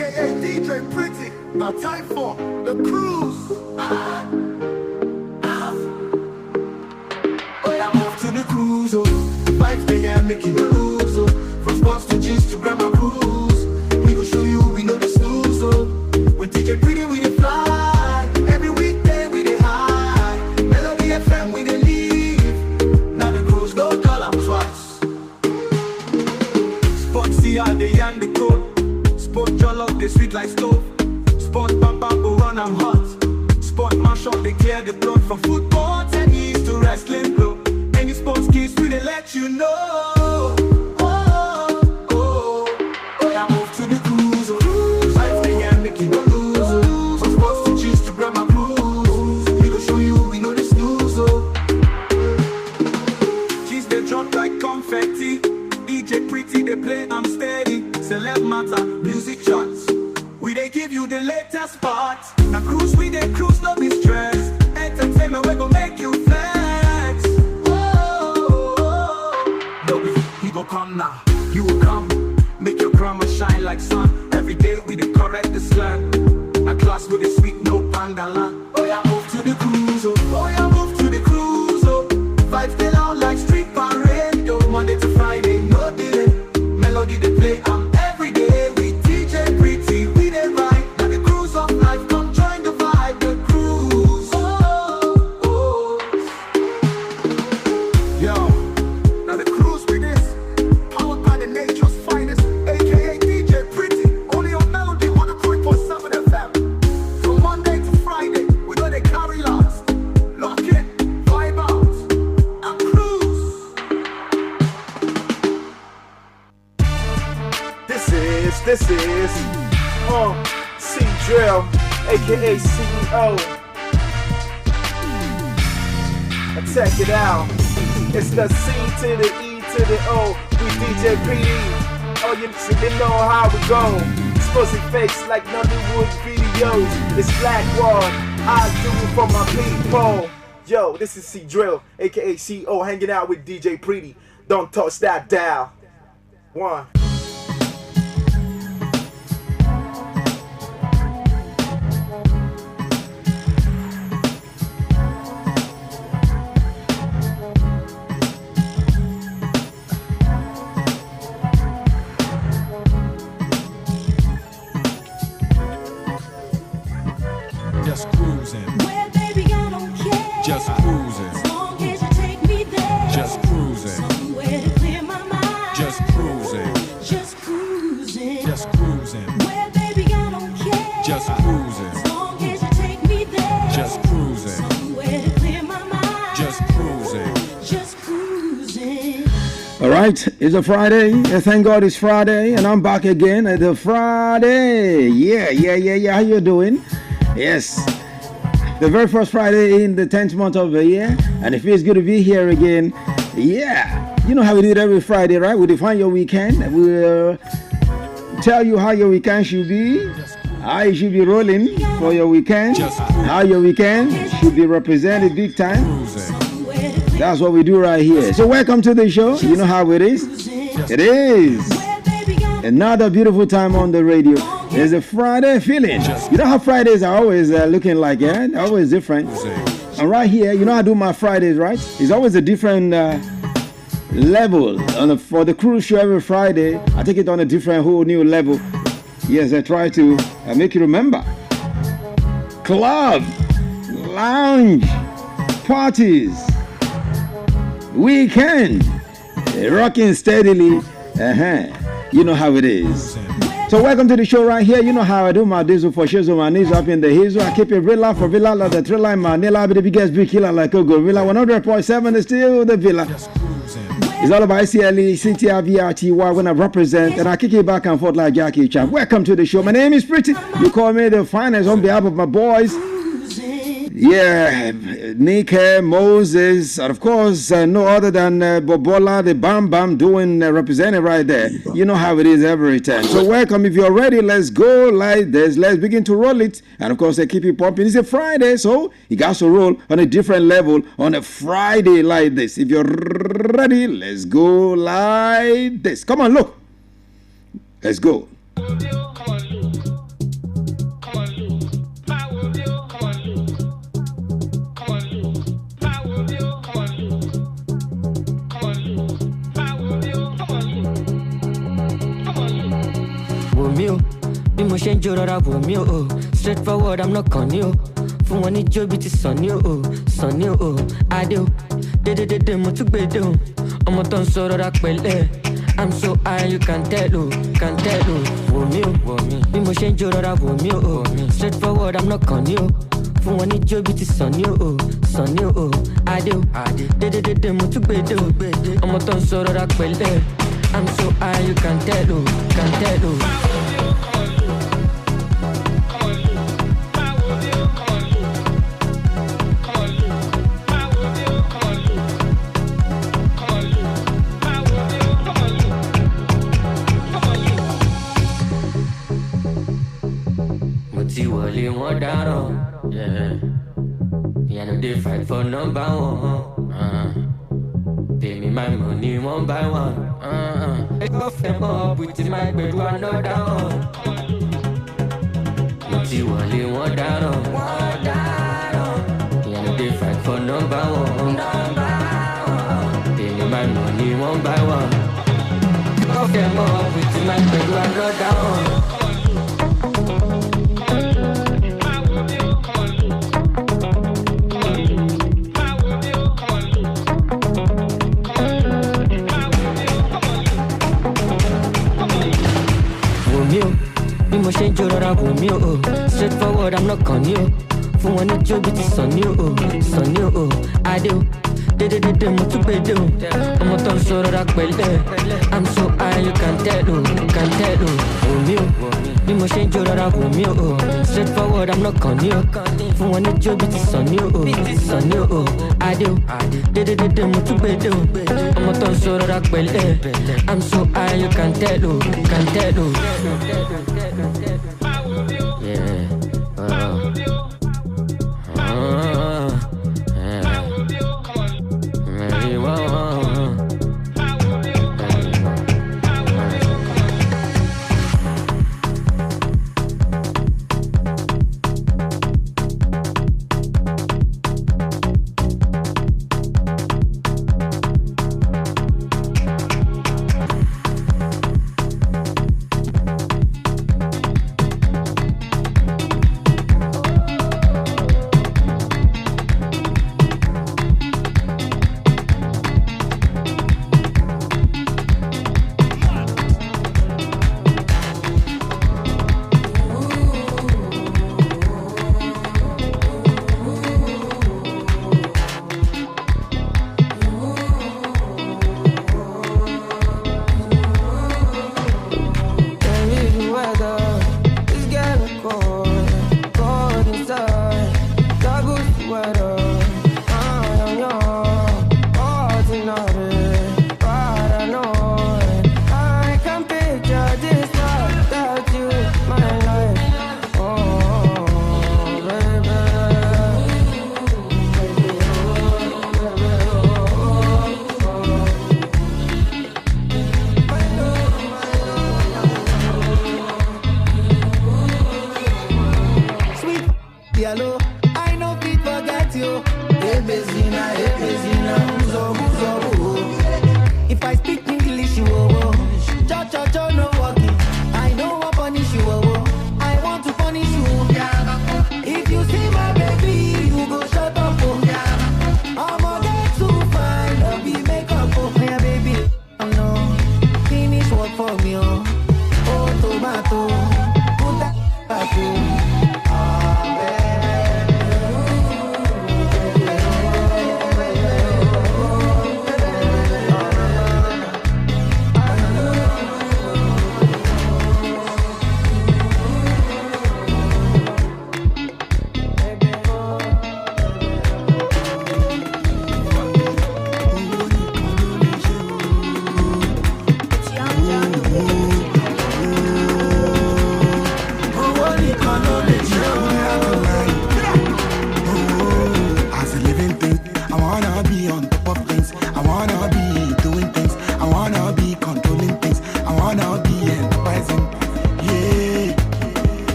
aka DJ Pretty. Now time for the cruise. Oh, yeah, move to the cruise, oh. 5 a.m. making the lose, oh. From sports to gist to grammar cruise. We go show you, we know the snooze, oh. With DJ Pretty, we dey fly. Every weekday, we dey high. Melody FM, we dey leave. Now the cruise, no call am twice. Sports see how they and the code. Sport jollof, they sweet like stove. Sport bam bam go run, I'm hot. Sport mash up, they clear the blood. From football, tennis to wrestling, bro. Any sports kids, we they let you know. Yeah, move to the cruise, oh. 5 a.m. making no lose, oh. From sports to cheese to grandma cruise. We go show you, we know the snooze, oh. Cheese they drop like confetti. DJ Pretty, they play, I'm steady. Celeb matter, music charts. We they give you the latest parts. Now cruise, we they cruise, no be stressed. Entertainment, we gon' make you flex. No, he go come now, you will come. Make your grammar shine like sun. Every day we dey correct the slang. A class with the sweet, no pangala. Oh yeah, move to the cruise, oh. Oh yeah, move to the cruise, oh. Vibes they loud like street parade, yo. Monday to Friday, no delay. Melody they play, every day. We DJ Pretty, we dey ride. Now the cruise of life, come join the vibe, the cruise. Yo, now the cruise with this, powered by the nature's finest, aka DJ Pretty. Only on Melody 103.7 FM. From Monday to Friday, we know they carry lots. Lock in, vibe out, and cruise. This is C-Drill, aka CEO. Check it out. It's the C to the E to the O. We DJ Pretty. Oh, you know how we go. Exposing fakes like Nollywood videos. It's Black Wall. I do it for my people. Yo, this is C-Drill, aka CEO, hanging out with DJ Pretty. Don't touch that dial. One. Just cruising. Well, baby, I don't care. Just cruising. As long as you take me there. Just cruising. Somewhere to clear my mind. Just cruising. Just cruising. Just cruising. Well, baby, I don't care. Just cruising. As long as you take me there. Just cruising. Somewhere to clear my mind. Just cruising. Just cruising. All right, it's a Friday. Thank God it's Friday, and I'm back again at the Friday. Yeah. How you doing? Yes, the very first Friday in the 10th month of the year, and it feels good to be here again. Yeah, you know how we do it every Friday, right? We define your weekend. We'll tell you how your weekend should be, how you should be rolling for your weekend, how your weekend should be represented big time. That's what we do right here. So welcome to the show. You know how it is. It is another beautiful time on the radio. There's a Friday feeling. You know how Fridays are always looking like, yeah? They're always different. And right here, you know how I do my Fridays, right? It's always a different level. For the cruise show every Friday, I take it on a different, whole new level. Yes, I try to make you remember. Club, lounge, parties, weekend, rocking steadily. You know how it is. So welcome to the show right here. You know how I do my diesel for shizzle, my knees up in the hazel. I keep it real for Villa like the thriller in Manila. Be the biggest big killer like a gorilla. 100.7 is still the Villa. It's all about ICLE, CTRVRTY when I represent, and I kick it back and forth like Jackie Chan. Welcome to the show. My name is Pretty. You call me the finest on behalf of my boys. Yeah, Nick, Moses, and of course, no other than Bobola, the Bam Bam, doing representing right there. You know how it is every time. So welcome. If you're ready, let's go like this. Let's begin to roll it. And of course, I keep it pumping. It's a Friday, so you got to roll on a different level on a Friday like this. If you're ready, let's go like this. Come on, look. Let's go. Come on, look. Bí mo ṣe ń jó rọra wò mí o. Straightforward, I'm not con you. Fún wọn ní jó bí ti sàn ní o. Sàn ní o. Adé o. Dédédédé mo tún gbé dé o. Ọmọ tó ń sọ rọra pẹ̀lẹ́. I'm so high, you can tell o. Can tell o. Wò mí o. Bí mo ṣe ń jó rọra wò mí o. Straightforward, I'm not con you. Fún wọn ní jó bí ti sàn ní o. Sàn ní o. Adé o. Dédédédé mo tún gbé dé o. Ọmọ tó ń sọ rọra pẹ̀lẹ́. I'm so high, you can tell o. Can tell o. Wọlé wọn dáràn, yeah. They fight for number one. Pay me my money one by one. I go fame up with my bed another one. Mo ti wọlé wọn dáràn, yeah. They fight for number one. Pay me my money one by one. I go fame up with my bed another one. Straightforward, I'm not con you. Fún wọn ní jó bí ti sàn ní o. Sàn ní o. Adé o. Dédédédé mo tún gbé dé o. Ọmọ tó ń sọ rọra pẹ̀lẹ́. I'm so high, you can tell o. Can tell o. Wò mí o. Bí mo ṣe ń jó rọra wò mí o. Straightforward, I'm not con you. Fún wọn ní jó bí ti sàn ní o. Sàn ní o. Adé o. Dédédédé mo tún gbé dé o. Ọmọ tó ń sọ rọra pẹ̀lẹ́. I'm so high, you can tell o. Can tell o.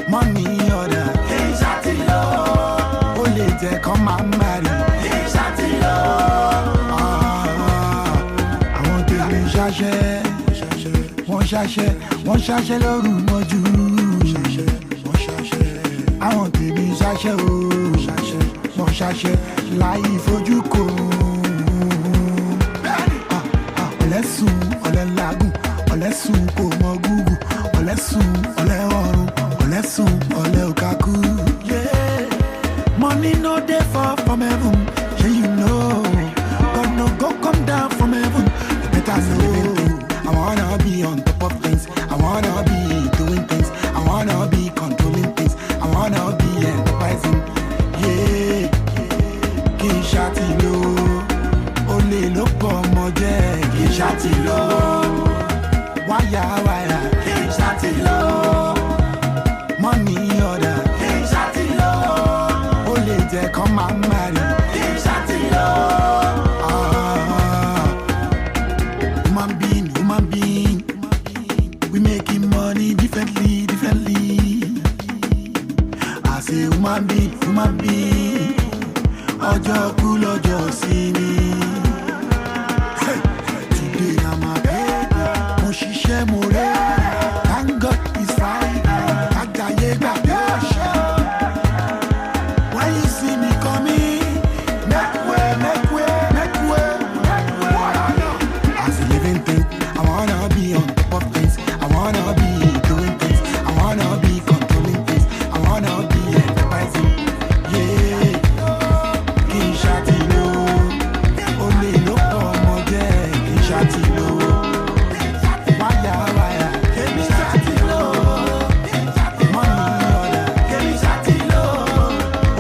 Money order, can't shut it low. Only take come and marry. Àwọn tèmi wọ́n ṣaṣẹ́ lóru mọ́jú. Àwọn tèmi ṣaṣẹ́ o, wọ́n ṣaṣẹ́ láì fojú kò. Ọ̀lẹ́sùn ọ̀lẹ́ làágùn, ọ̀lẹ́sùn kò mọ gúgù, ọ̀lẹ́sùn ọ̀lẹ́ ọ̀run, ọ̀lẹ́sùn ọ̀lẹ́ òkàkú. Money no dey fall from heaven, yeah you know. God no go come down from heaven, you better know. I wanna be on top of things, I wanna be doing things, I wanna be controlling things, I wanna be enterprising. Yeah, kì í ṣàtìlò, olè ló pọ̀ mọ́ jẹ́. Kì í ṣàtìlò, wáyà kì í ṣàtìlò, money order. Kì í ṣàtìlò, olè jẹ́ kọ́ máa marry. Kì í ṣàtìlò. Human being, we making money differently. I say human being, ọjọ́ kú lọ́jọ́ sí mi. Today na my day, mo ṣiṣẹ́ mo rẹ̀, thank God it's Friday, àjàyè gbàgbé ọ̀ṣẹ́. When you see me coming, make way. As a living thing, I wanna be on top of things, I wanna be doing things, I wanna be controlling things, I wanna be enterprising. Yeah, kì í ṣàtìlò, olè ló pọ̀ mọ́ jẹ́. Kì í ṣàtìlò, wáyà kì í ṣàtìlò, money order. Kì í ṣàtìlò,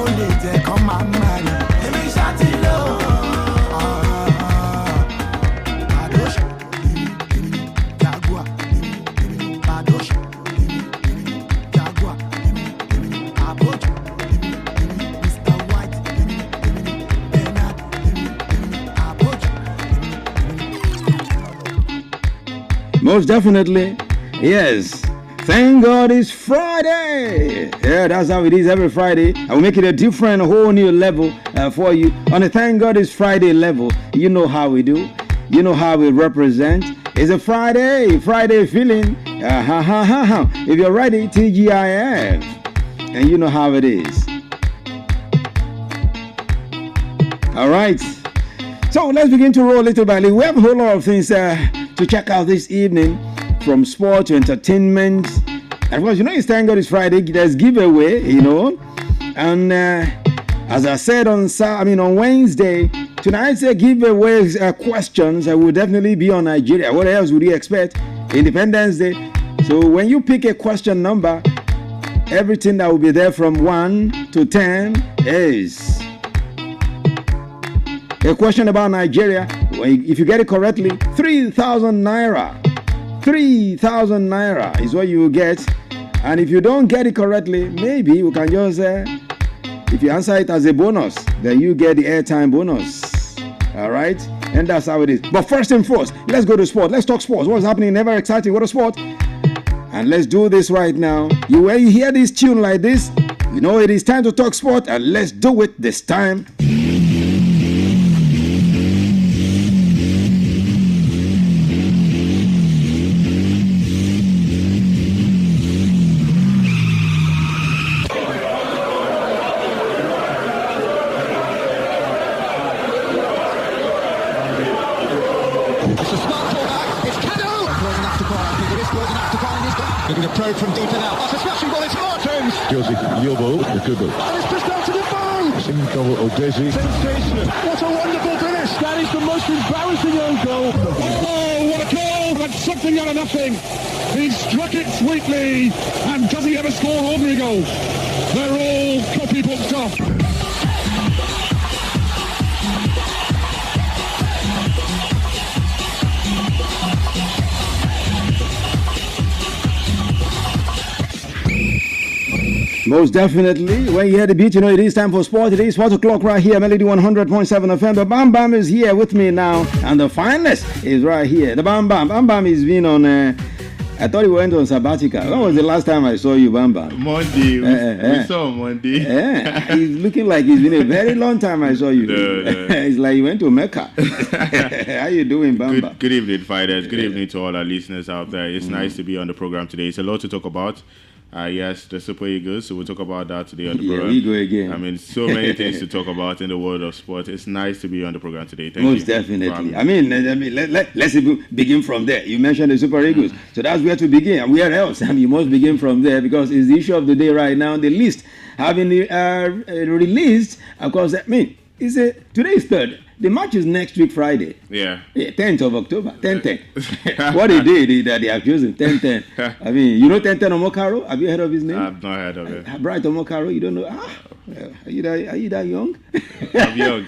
olè jẹ́ kọ́ máa marry. Kì í ṣàtìlò. Badosh, Jaguar, Badosh, Jaguar, Aboch, Mr. White, Bernard, Aboch. Most definitely, yes. Thank God it's Friday. Yeah, that's how it is every Friday. I will make it a different, whole new level for you. On the Thank God it's Friday level, you know how we do. You know how we represent. It's a Friday feeling. If you're ready, TGIF. And you know how it is. All right. So let's begin to roll little by little. We have a whole lot of things to check out this evening, from sport to entertainment. And of course, you know, it's Thank God it's Friday. There's giveaway, you know. And as I said on Wednesday, tonight's giveaway questions will definitely be on Nigeria. What else would you expect? Independence Day. So when you pick a question number, everything that will be there from 1 to 10 is a question about Nigeria. If you get it correctly, 3,000 naira. 3,000 naira is what you will get. And if you don't get it correctly, maybe we can just, if you answer it as a bonus, then you get the airtime bonus. All right? And that's how it is. But first and foremost, let's go to sport. Let's talk sports. What's happening? Never exciting. What a sport. And let's do this right now. When you hear this tune like this, you know it is time to talk sport, and let's do it this time. From deep and out. That's a smashing ball. It's Martins. Josie Yobo, the good ball. And it's just out to the phone. Simcoe Odesi. Sensational. What a wonderful finish. That is the most embarrassing own goal. Oh, what a goal. That's something out of nothing. He struck it sweetly. And does he ever score ordinary goals? They're all copybook stuff. Most definitely. When you hear the beat, you know it is time for sport. It is 4 o'clock right here, Melody 100.7 FM. The Bam Bam is here with me now, and the finest is right here. The Bam Bam. Bam Bam is been on I thought you went on sabbatical. When was the last time I saw you, Bamba? Monday. We saw on Monday. Yeah, he's looking like it's been a very long time I saw you. No. It's like you went to Mecca. How you doing, Bamba? Good evening, fighters. Good evening to all our listeners out there. It's nice to be on the program today. It's a lot to talk about. Yes, the Super Eagles. So we'll talk about that today on the program. We go again. I mean, so many things to talk about in the world of sport. It's nice to be on the program today. Thank you. Most definitely. I mean, let's even begin from there. You mentioned the Super Eagles, so that's where to begin. And where else? I mean, you must begin from there because it's the issue of the day right now. The list having released. Of course, I mean, today is 3rd. The match is next week, Friday. Yeah. 10th of October. 10-10. What a day that they have chosen. 10-10. I mean, you know 10-10 Omokaro? Have you heard of his name? I've not heard of it. Bright Omokaro, you don't know? Are you that young? I'm young.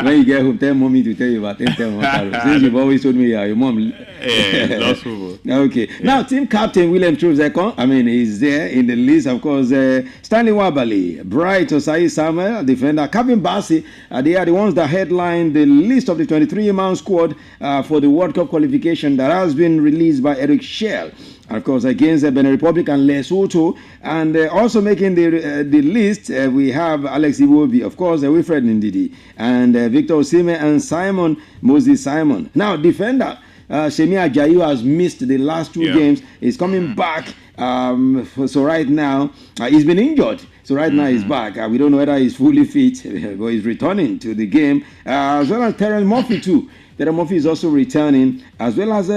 When you get home, tell mommy to tell you about 10-10 Omokaro. Since you've always told me your mom. Yeah, lost football. Okay. Yeah. Now, team captain William Troost-Ekong, I mean, he's there in the list, of course. Stanley Wabali, Bright Osai Samuel, defender, Kevin Bassey, they are the ones that headline the list of the 23-man squad for the World Cup qualification that has been released by Eric Schell. And of course, against the Benin Republic and Lesotho. And also making the list, we have Alex Iwobi, of course, Wilfred Ndidi, and Victor Osimhen and Moses Simon. Now, defender Semi Ajayi has missed the last 2 games. He's coming back. So right now, he's been injured. So right now he's back. We don't know whether he's fully fit, but he's returning to the game. As well as Terence Murphy too. Terence Murphy is also returning, as well as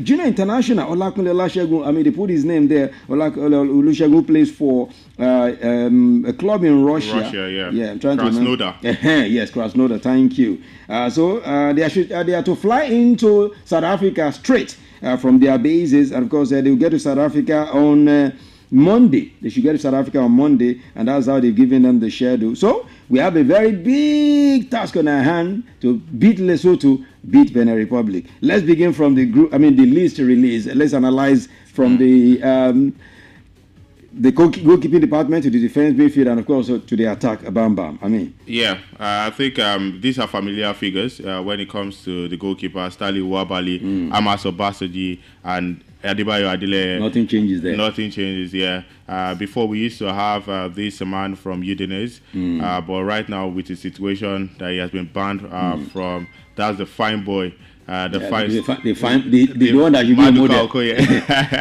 junior international Olakunle Olusegun. I mean, they put his name there. Olusegun plays for a club in Russia. Yeah, I'm trying Krasnodar. to remember. Yes, Krasnodar. Thank you. So they are to fly into South Africa straight from their bases, and of course they will get to South Africa on Monday. They should get to South Africa on Monday, and that's how they've given them the schedule. So we have a very big task on our hand to beat Lesotho, beat Benin Republic. Let's begin from the group. I mean, the list release. Let's analyze from the goalkeeping department to the defense midfield, and of course to the attack. Bam. I mean, I think these are familiar figures when it comes to the goalkeeper: Stanley Wabali, Amos Obasoji, and Adebayo Adile. Nothing changes there. Nothing changes, yeah. Before we used to have this man from Udinese, but right now with the situation that he has been banned from, that's the fine boy. The one that you give model.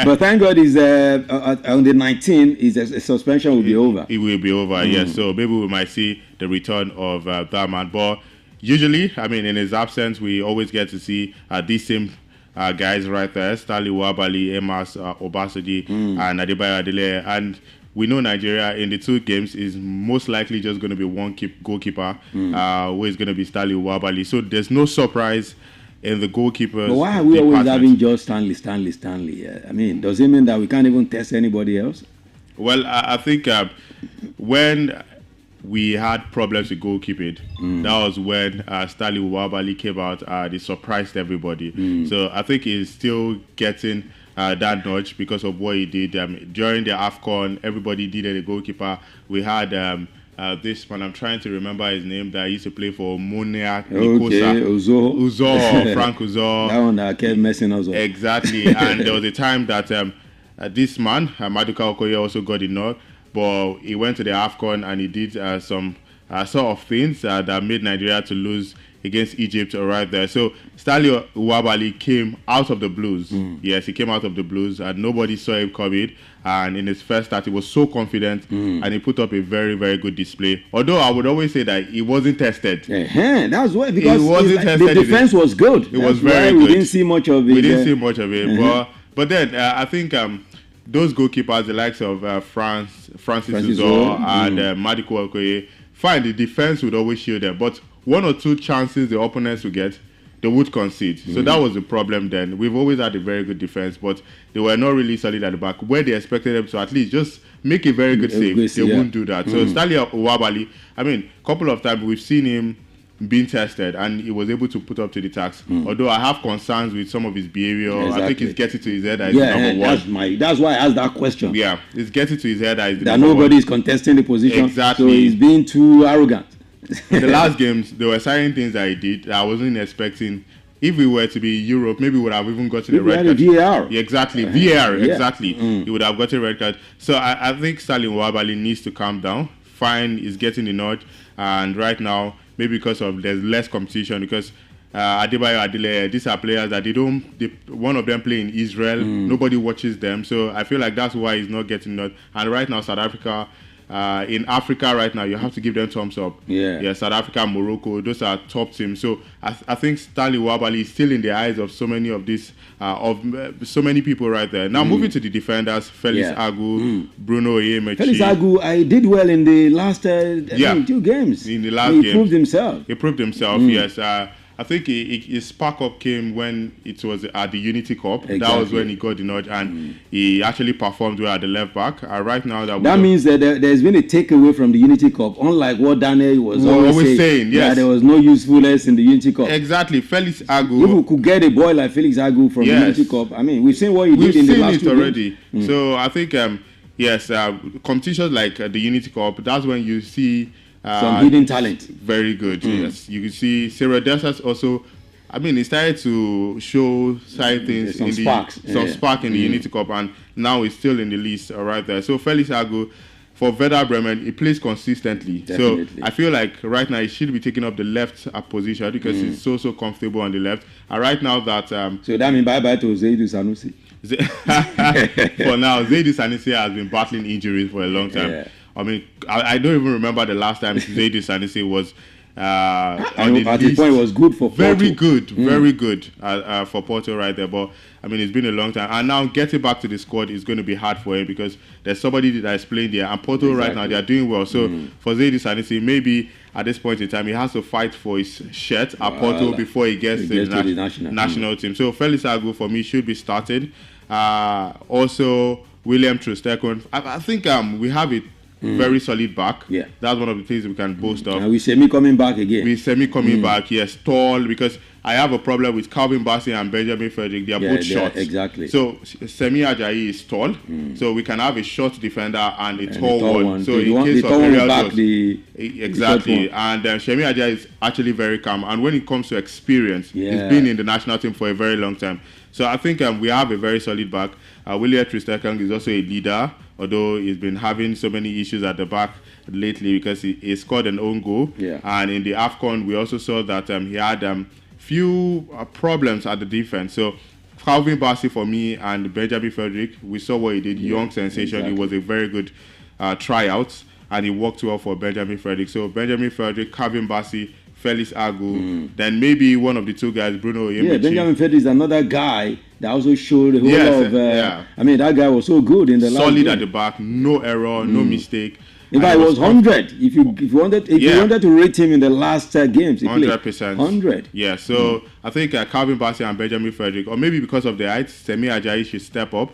But thank God is on the 19th, his suspension will be over. It will be over, yes. So maybe we might see the return of that man. But usually, I mean, in his absence, we always get to see these same guys right there: Stanley Wabali, Amos Obasoji, and Adebayo Adile. And we know Nigeria in the 2 games is most likely just going to be one goalkeeper, who is going to be Stanley Wabali. So there's no surprise in the goalkeepers. But why are we always having just Stanley? I mean, does it mean that we can't even test anybody else? Well, I think when we had problems with goalkeeping, that was when Stanley Wabali came out. They surprised everybody. So I think he's still getting that notch because of what he did. During the AFCON, everybody needed a goalkeeper. We had this man, I'm trying to remember his name, that used to play for Monia Nikosa. Uzo, Frank Uzo. That one kept messing us up. Exactly. And there was a time that this man, Maduka Okoye, also got the nod, but he went to the AFCON and he did some sort of things that made Nigeria to lose against Egypt right there. So Stanley Wabali came out of the blues. Yes, he came out of the blues and nobody saw him coming. And in his first start, he was so confident and he put up a very, very good display. Although I would always say that he wasn't tested. That's why, because the defense was good. It was very good. We didn't see much of it. But then I think those goalkeepers, the likes of Francis Uzo and Maduka Okoye, fine, the defense would always shield them. But 1 or 2 chances the opponents would get, they would concede. So that was the problem then. We've always had a very good defense, but they were not really solid at the back. Where they expected them to at least just make a very good save, they wouldn't do that. So Stanley Wabali, I mean, a couple of times we've seen him being tested and he was able to put up to the task. Although I have concerns with some of his behavior. Exactly. I think it's getting to his head as number one. That's why I asked that question. Yeah, it's getting to his head as that nobody is contesting the position. Exactly. So he's being too arrogant. In the last games, there were certain things that he did that I wasn't expecting if we were to be Europe, maybe we would have even gotten a We red had a card. VAR. Yeah, exactly, VAR, Yeah. exactly. He would have got a red card. So I think Sterling Wabali needs to calm down. Fine, is getting the nod, and right now, maybe because of there's less competition, because Adebayo, Adele, these are players that one of them play in Israel, nobody watches them, so I feel like that's why he's not getting nod. And right now, South Africa, in Africa right now, you have to give them thumbs up. Yeah. South Africa, Morocco, those are top teams. So I think Stanley Wabali is still in the eyes of so many of these, so many people right there. Now moving to the defenders, Felix Agu, Bruno Oyemechi. Felix Agu, I did well in the last I think 2 games. In the last he game, proved himself. He proved himself. Yes. I think his spark up came when it was at the Unity Cup. Exactly. That was when he got the nod, and he actually performed well at the left back. Right now, that means that there's been a takeaway from the Unity Cup, unlike what Daniel was always saying. Yes, there was no usefulness in the Unity Cup. Exactly, Felix Agu. If we could get a boy like Felix Agu from the Unity Cup, I mean, we've seen what he did in the last 2 games. Already. So I think competitions like the Unity Cup, that's when you see some hidden talent. Very good. Yes, you can see Sarah Dessers also. I mean, he started to show side things some spark in the Unity Cup, and now he's still in the list right there. So Felix Agu, for Werder Bremen, he plays consistently. Definitely. So I feel like right now he should be taking up the left position because he's so comfortable on the left. And right now that so that means bye to Zaidou Sanusi. For now, Zaidou Sanusi has been battling injuries for a long time. Yeah. I mean, I don't even remember the last time Zaidou Sanusi was at the point it was good for Porto. Very good for Porto right there. But I mean, it's been a long time, and now getting back to the squad is going to be hard for him because there's somebody that is playing there, and Porto right now they are doing well. So for Zaidou Sanusi, maybe at this point in time he has to fight for his shirt at Porto before he gets to the national team. So Felix Agu for me should be started. Also William Troost-Ekong. I think we have it. Very solid back. Yeah, that's one of the things we can boast of. And we Semi coming back again. Back, yes, tall, because I have a problem with Calvin Bassey and Benjamin Frederick. They are both short. Exactly. So Semi Ajayi is tall, so we can have a short defender and a tall one. So in case of aerial exactly. And Semi Ajayi is actually very calm. And when it comes to experience, he's been in the national team for a very long time. So I think we have a very solid back. William Troost-Ekong is also a leader, although he's been having so many issues at the back lately because he scored an own goal. Yeah. And in the AFCON, we also saw that he had few problems at the defense. So Calvin Bassey for me and Benjamin Frederick, we saw what he did. Young sensation. Exactly. It was a very good tryout, and he worked well for Benjamin Frederick. So Benjamin Frederick, Calvin Bassey, Felix Agu, then maybe one of the two guys, Bruno Oyemechi. Yeah, Benjamin Frederick is another guy that also showed a whole lot of. I mean, that guy was so good in the last solid game. at the back, no error, no mistake. In fact, it was 100. If you wanted to rate him in the last games, 100%. 100. Yeah, so I think Calvin Bassey and Benjamin Frederick, or maybe because of the height, Semi Ajayi should step up.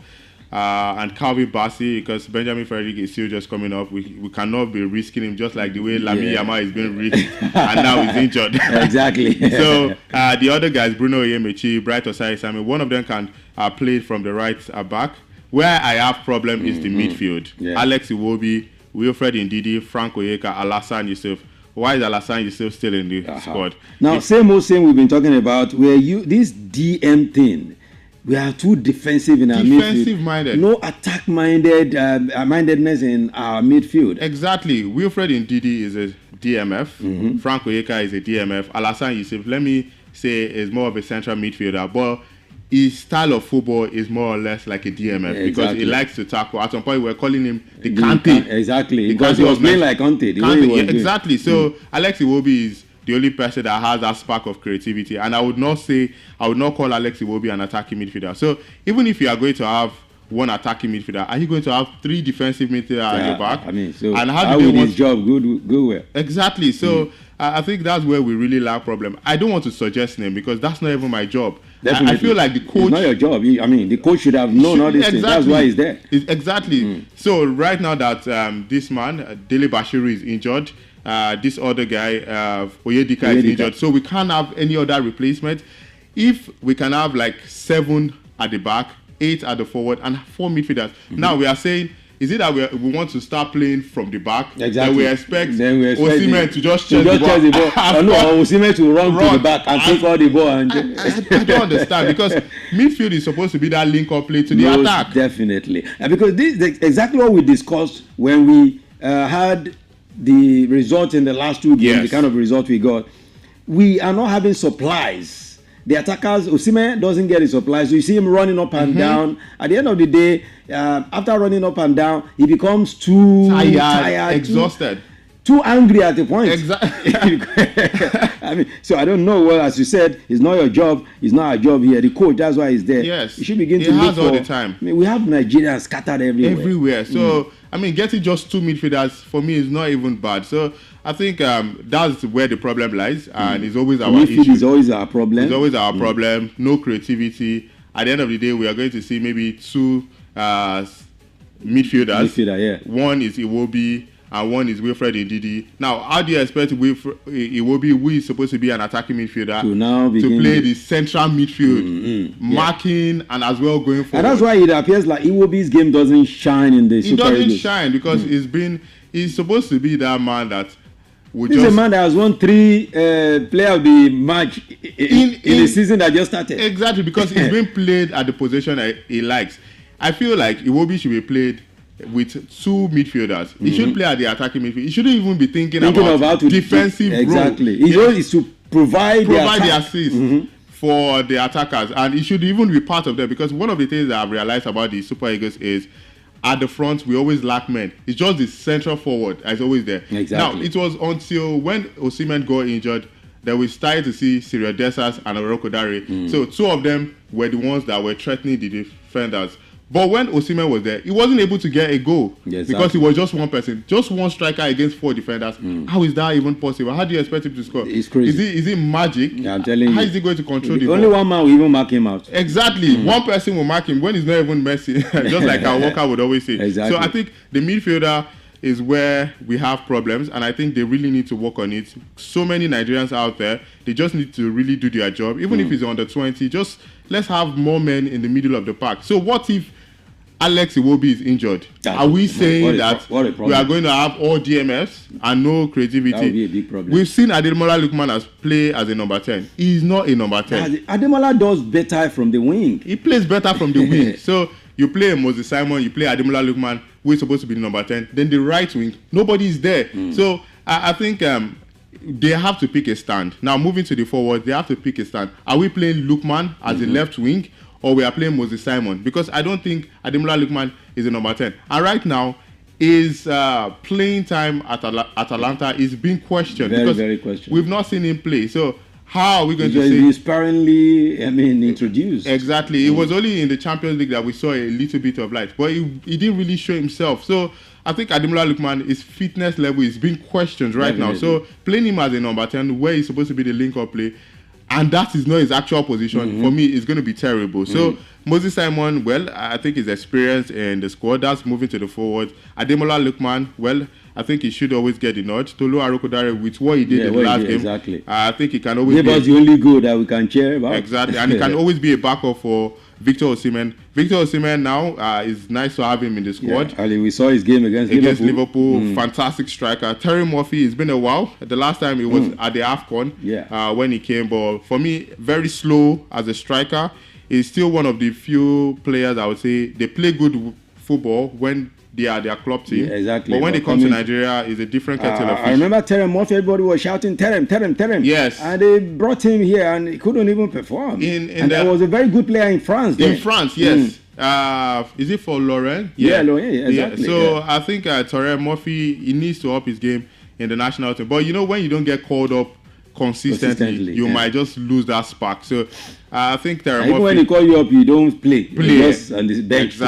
And Calvin Bassey, because Benjamin Frederick is still just coming up, we cannot be risking him just like the way Lamine Yamal is being risked and now he's injured. Exactly. So the other guys, Bruno Oyemechi, Bright Osai Sami, one of them can play from the right back. Where I have problem is the midfield. Yeah. Alex Iwobi, Wilfred Ndidi, Frank Oyeka, Alassane Youssef. Why is Alassane Youssef still in the squad? Now, same we've been talking about, where this DM thing. We are too defensive in our midfield. Minded. No attack mindedness in our midfield. Exactly. Wilfred Ndidi is a DMF. Frank Oyeka is a DMF. Alassane Youssef, let me say, is more of a central midfielder. But his style of football is more or less like a DMF because he likes to tackle. At some point, we're calling him the Kante. Exactly. Because he was playing like Kante. Exactly. So Alex Iwobi is the only person that has that spark of creativity, and I would not call Alex Iwobi an attacking midfielder. So even if you are going to have one attacking midfielder, are you going to have three defensive midfielders at your back? I mean, so and how will his job go well? Exactly. So I think that's where we really lack problem. I don't want to suggest name because that's not even my job. I feel like the coach. It's not your job. I mean, the coach should have known all these things. That's why he's there. Exactly. So right now that this man, Dele Bashiru, is injured. This other guy, Oyedika, is injured. So we can't have any other replacement. If we can have like 7 at the back, 8 at the forward, and 4 midfielders. Now we are saying is it that we want to start playing from the back? Exactly. Then we expect Osimhen to just chase the ball. No, Osimhen to run to the back and take all the ball. And I don't understand, because midfield is supposed to be that link-up play to the attack. Definitely. Because this is exactly what we discussed when we had the result in the last 2 games, the kind of result we got. We are not having supplies. The attackers, Osimhen doesn't get his supplies. So you see him running up and down. At the end of the day, after running up and down, he becomes too tired, exhausted. Too angry at the point. Exactly. I mean, so I don't know. Well, as you said, it's not your job. It's not our job here. The coach, that's why he's there. Yes. You should begin to he look has for. all the time. I mean, we have Nigerians scattered everywhere. So I mean, getting just 2 midfielders for me is not even bad. So I think that's where the problem lies, and it's always our issue. Midfield is always our problem. It's always our problem. No creativity. At the end of the day, we are going to see maybe 2 midfielders. One is Iwobi and one is Wilfred Ndidi. Now, how do you expect Iwobi, who is supposed to be an attacking midfielder, to play the central midfield, marking and as well going forward? And that's why it appears like Iwobi's game doesn't shine in the Super Eagles. It doesn't shine because he's supposed to be that man that He's a man that has won 3 player of the match in the season that just started. Exactly, because he's been played at the position he likes. I feel like Iwobi should be played with 2 midfielders. He shouldn't play at the attacking midfield. He shouldn't even be thinking about how to defensive role. Exactly. His role is to provide the assist for the attackers, and he should even be part of them, because one of the things that I've realized about the Super Eagles is at the front, we always lack men. It's just the central forward that's always there. Exactly. Now, it was until when Osimhen got injured that we started to see Cyril Dessers and Aroko Dare. So 2 of them were the ones that were threatening the defenders. But when Osimhen was there, he wasn't able to get a goal because he was just one person, just one striker against 4 defenders. How is that even possible? How do you expect him to score? It's crazy. Is it magic? Yeah, I'm telling you. How is he going to control the only ball? one man will even mark him out. Exactly. One person will mark him when he's not even Messi, just like our Walker would always say. Exactly. So I think the midfielder is where we have problems, and I think they really need to work on it. So many Nigerians out there, they just need to really do their job. Even if it's under 20, just let's have more men in the middle of the pack. So what if Alex Iwobi is injured? Are we saying that we are going to have all DMFs and no creativity? That would be a big problem. We've seen Ademola Lookman play as a number 10. He's not a number 10. Ademola does better from the wing. He plays better from the wing. So you play Moses Simon, you play Ademola Lookman, who is supposed to be the number 10. Then the right wing, nobody is there. So I think they have to pick a stand. Now, moving to the forward, they have to pick a stand. Are we playing Lookman as a left wing, or we are playing Moses Simon? Because I don't think Ademola Lookman is a number 10. And right now, his playing time at Atalanta is being questioned. Very questioned. We've not seen him play. So how are we going to say? He's sparingly, introduced. Exactly. It was only in the Champions League that we saw a little bit of light. But he didn't really show himself. So I think Ademola Lookman, his fitness level is being questioned right now. So playing him as a number 10, where he's supposed to be the link-up play, and that is not his actual position, for me, it's going to be terrible. So Moses Simon, well, I think his experience in the squad, that's moving to the forward. Ademola Lookman, well, I think he should always get the nod. Tolu Aroko Dare, with what he did in the last game, exactly. I think he can always give us the only goal that we can cheer about. Exactly, and he can always be a backup for Victor Osimhen. Victor Osimhen now is nice to have him in the squad. Yeah, we saw his game against Liverpool. Fantastic striker. Terry Murphy, it's been a while. The last time he was at the AFCON when he came, but for me, very slow as a striker. He's still one of the few players I would say they play good football when they are their club team. Yeah, exactly. But when they come to Nigeria, it's a different kettle of fish. I remember Terry Murphy, everybody was shouting, Terem. Yes. And they brought him here and he couldn't even perform. And there was a very good player in France. In France, yes. Is it for Lorraine? Yeah, Lorraine, exactly. So I think Terry Murphy, he needs to up his game in the national team. But when you don't get called up consistently you might just lose that spark. So I think Terry Murphy, even when they call you up, you don't play. You're just on the bench for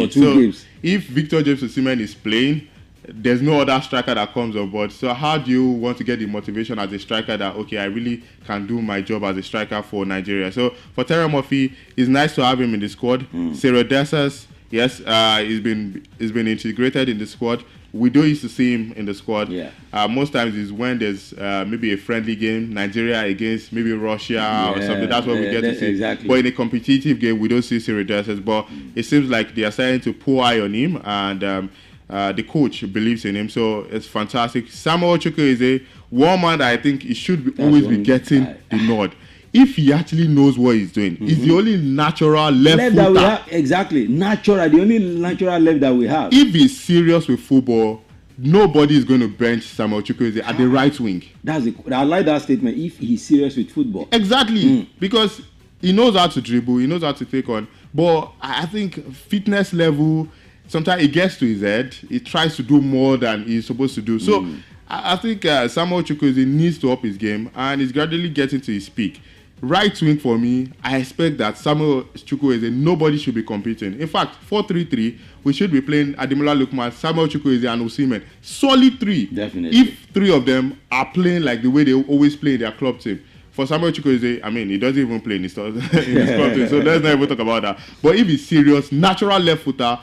2 games. If Victor James Osimhen is playing, there's no other striker that comes on board. So how do you want to get the motivation as a striker that, okay, I really can do my job as a striker for Nigeria? So for Terry Murphy, it's nice to have him in the squad. Cyril Dessers, yes, he's been integrated in the squad. we don't used to see him in the squad. Yeah. Most times is when there's maybe a friendly game, Nigeria against maybe Russia or something. That's what we get to see. Exactly. But in a competitive game, we don't see Cyril Dessers. But it seems like they are starting to pour eye on him, and the coach believes in him. So it's fantastic. Samuel Chukwueze, one man that I think he should always be getting the nod. If he actually knows what he's doing, he's the only natural left that we footer. have, exactly. Natural, the only natural left that we have. If he's serious with football, nobody is going to bench Samuel Chukwueze at the right wing. I like that statement. If he's serious with football, exactly, because he knows how to dribble, he knows how to take on. But I think fitness level, sometimes it gets to his head. He tries to do more than he's supposed to do. So I think Samuel Chukwueze needs to up his game, and he's gradually getting to his peak. Right wing for me, I expect that Samuel Chukwueze, nobody should be competing. In fact, 4-3-3, we should be playing Ademola Lookman, Samuel Chukwueze, and Osimhen. Solid three. Definitely. If three of them are playing like the way they always play in their club team. For Samuel Chukwueze, I mean, he doesn't even play in his club team, so let's not even talk about that. But if he's serious, natural left footer,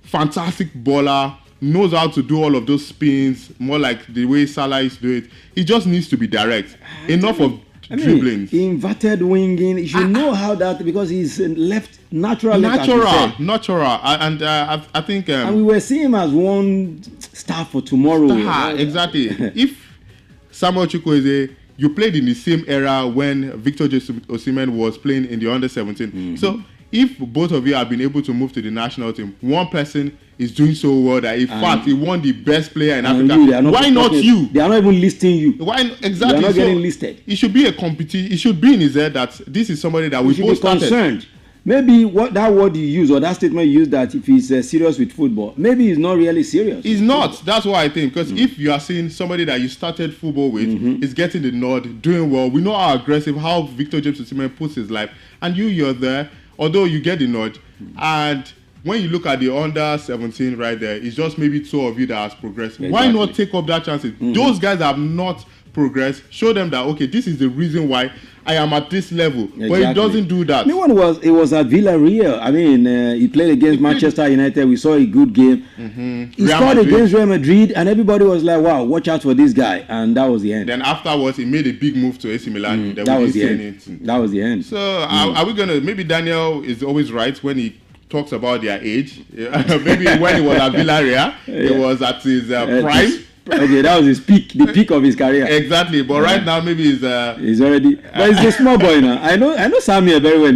fantastic baller, knows how to do all of those spins, more like the way Salah used to do it. He just needs to be direct. Enough of dribbling. Inverted winging. You should know how that, because he's left natural. Natural. And I think. And we were seeing him as one star for tomorrow. Exactly. If Samuel Chukwueze, you played in the same era when Victor Osimhen was playing in the under-17. So if both of you have been able to move to the national team, one person is doing so well that in fact he won the best player in Africa. Why not you? They are not even listing you. Why exactly? They are not getting listed. It should be a competition. It should be in his head that this is somebody that we both started. Concerned. Maybe that word you use, or that statement you use, that if he's serious with football, maybe he's not really serious. He's not. That's what I think. Because if you are seeing somebody that you started football with is getting the nod, doing well, we know how aggressive, how Victor James Osimhen puts his life, and you're there, although you get the nod, and when you look at the under-17 right there, it's just maybe two of you that has progressed. Exactly. Why not take up that chances? Those guys have not progressed. Show them that, okay, this is the reason why I am at this level. Exactly. But he doesn't do that. It was at Villarreal. I mean, he played against Manchester United. We saw a good game. He scored against Real Madrid, and everybody was like, wow, watch out for this guy. And that was the end. Then afterwards, he made a big move to AC Milan. That was the end. That was the end. So are we going to, maybe Daniel is always right when he talks about their age. Maybe when he was at Villarreal, he was at his prime. Okay, that was his peak, the peak of his career. Exactly, but right now maybe he's already. But he's a small boy now. I know Samuel very well.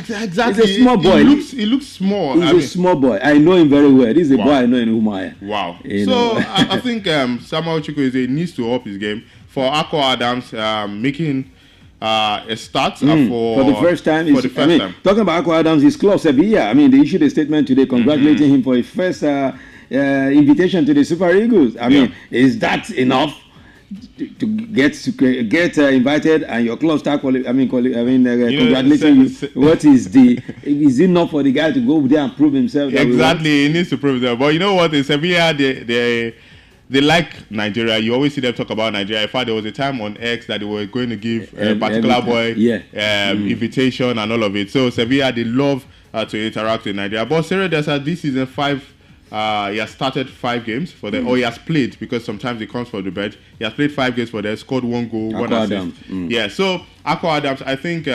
Exactly, he's a small boy. He looks small. He's a small boy. I know him very well. This is a boy I know in Umuahia. Wow. So I think Samuel Chukwueze needs to up his game. For Akko Adams, making a start for the first time. Talking about Akko Adams, his club Sevilla. I mean, they issued a statement today congratulating him for his first invitation to the Super Eagles. I mean, is that enough to get invited and your club start congratulating you? What is is it enough for the guy to go there and prove himself? Exactly, he needs to prove himself. But you know what? In Sevilla, they like Nigeria. You always see them talk about Nigeria. In fact, there was a time on X that they were going to give a particular boy invitation and all of it. So Sevilla, they love to interact with Nigeria. But Cyril Dessers, this season 5, he has started 5 games for them, or he has played, because sometimes he comes for the bench. He has played 5 games for them, scored 1 goal, 1 assist. Yeah, so Akko Adams, I think,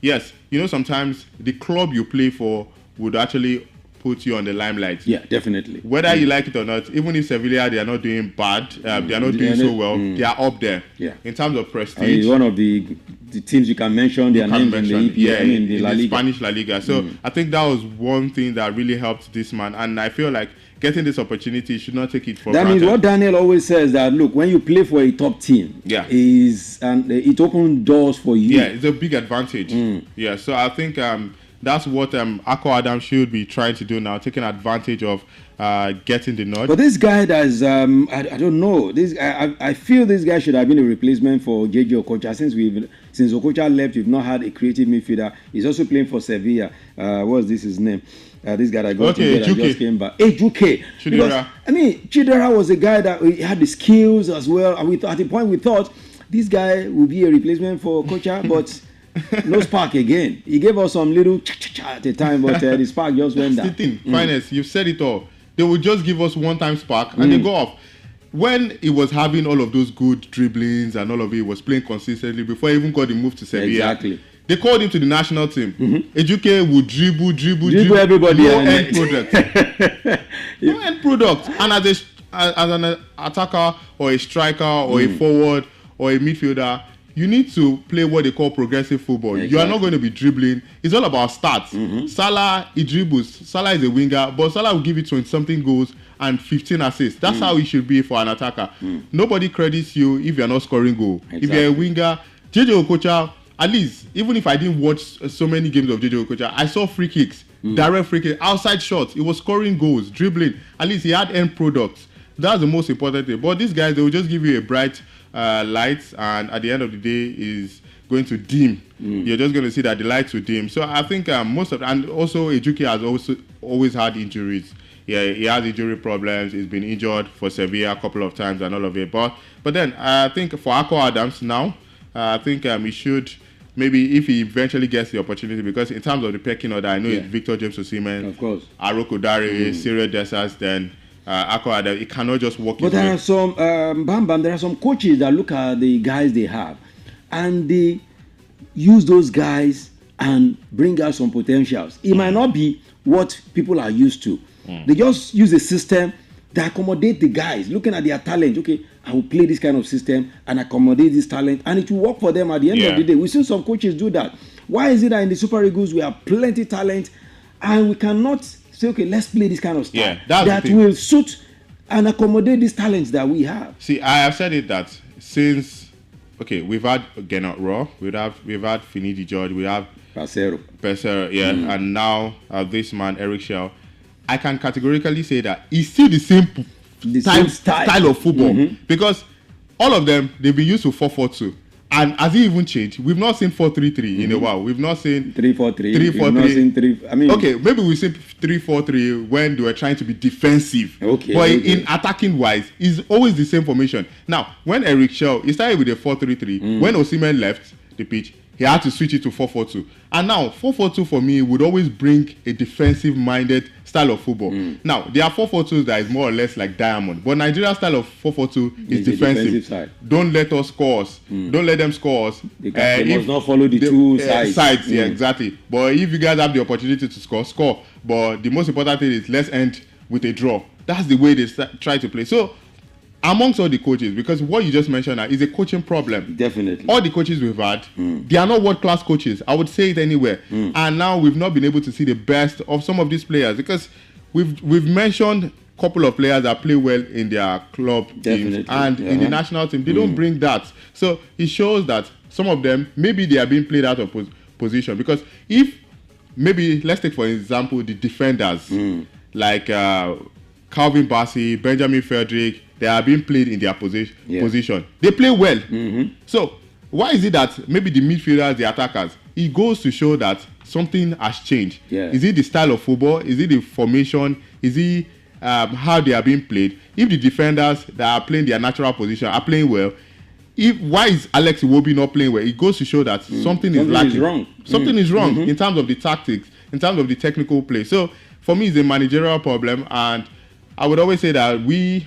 yes, sometimes the club you play for would actually put you on the limelight. Yeah, definitely. Whether you like it or not, even if Sevilla, they are not doing bad, they are not doing so well, they are up there. Yeah. In terms of prestige. One of the teams you can mention, their names in the EPL, in the La Liga. Spanish La Liga. So I think that was one thing that really helped this man, and I feel like getting this opportunity, you should not take it for granted. That means what Daniel always says, that look, when you play for a top team, it opens doors for you. Yeah, it's a big advantage. Yeah, so I think that's what Akko Adams should be trying to do now, taking advantage of getting the nod. But this guy does, I don't know. I feel this guy should have been a replacement for JJ Okocha. Since Okocha left, we've not had a creative midfielder. He's also playing for Sevilla. What's his name? This guy that got together just came back. Chidera. Because, I mean, Chidera was a guy that had the skills as well. And at the point we thought this guy would be a replacement for Okocha, but no spark again. He gave us some little at the time, but the spark just went down. Finance, you've said it all. they would just give us one-time spark and they go off. When he was having all of those good dribblings and all of it, he was playing consistently before he even got the move to Sevilla. Exactly. They called him to the national team. Ejuke would dribble everybody. No end product. No end product. And as an attacker or a striker or a forward or a midfielder, you need to play what they call progressive football. Exactly. You are not going to be dribbling. It's all about stats. Salah, he dribbles. Salah is a winger, but Salah will give you 20-something goals and 15 assists. That's how it should be for an attacker. Nobody credits you if you're not scoring goal. Exactly. If you're a winger, JJ Okocha, at least, even if I didn't watch so many games of JJ Okocha, I saw free kicks, direct free kicks, outside shots. He was scoring goals, dribbling. At least he had end products. That's the most important thing. But these guys, they will just give you a bright light, and at the end of the day, is going to dim. You're just going to see that the lights will dim. So I think most of, and also Ejuke has always had injuries. Yeah, he has injury problems. He's been injured for Sevilla a couple of times and all of it. But then I think for Akko Adams now, I think he should. Maybe if he eventually gets the opportunity, because in terms of the pecking order, I know it's Victor James Osimhen, of course, Aroko Dare, Cyril Dessers, then Akko Adams. It cannot just walk. But there are some there are some coaches that look at the guys they have, and they use those guys and bring out some potentials. It might not be what people are used to. They just use a system that accommodate the guys, looking at their talent. Okay, I will play this kind of system and accommodate this talent, and it will work for them at the end of the day. We've seen some coaches do that. Why is it that in the Super Eagles we have plenty talent and we cannot say, okay, let's play this kind of style that will suit and accommodate these talents that we have? See, I have said it that since, okay, we've had Gennaro Raw, we've had Finidi George, we have Pesero, and now this man, Eric Schell. I can categorically say that he's still the same style of football, because all of them, they've been used to 4-4-2. And has he even changed? We've not seen 4-3-3 in a while. We've not seen 3-4-3. 3-4-3. I mean, okay, maybe we say 3-4-3 when they were trying to be defensive. Okay. But in attacking wise, it's always the same formation. Now, when Eric Schell, he started with a 4-3-3. When Osimhen left the pitch, he had to switch it to 4-4-2. And now, 4-4-2 for me would always bring a defensive-minded style of football. Now, there are 4-4-2s that is more or less like Diamond. But Nigeria's style of 4-4-2 is defensive. Side. Don't let us score us. Don't let them score us. They must not follow the two sides. Yeah, exactly. But if you guys have the opportunity to score. But the most important thing is let's end with a draw. That's the way they try to play. So, amongst all the coaches, because what you just mentioned now is a coaching problem. Definitely. All the coaches we've had, they are not world-class coaches. I would say it anywhere. And now we've not been able to see the best of some of these players, because we've mentioned a couple of players that play well in their club teams, and in the national team, they don't bring that. So it shows that some of them, maybe they are being played out of position. Because if, maybe, let's take for example, the defenders, like Calvin Bassey, Benjamin Frederick, they are being played in their position. They play well. So why is it that maybe the midfielders, the attackers, it goes to show that something has changed? Is it the style of football? Is it the formation? Is it how they are being played? If the defenders that are playing their natural position are playing well, why is Alex Iwobi not playing well? It goes to show that something is lacking. Something is wrong in terms of the tactics, in terms of the technical play. So for me, it's a managerial problem, and I would always say that we,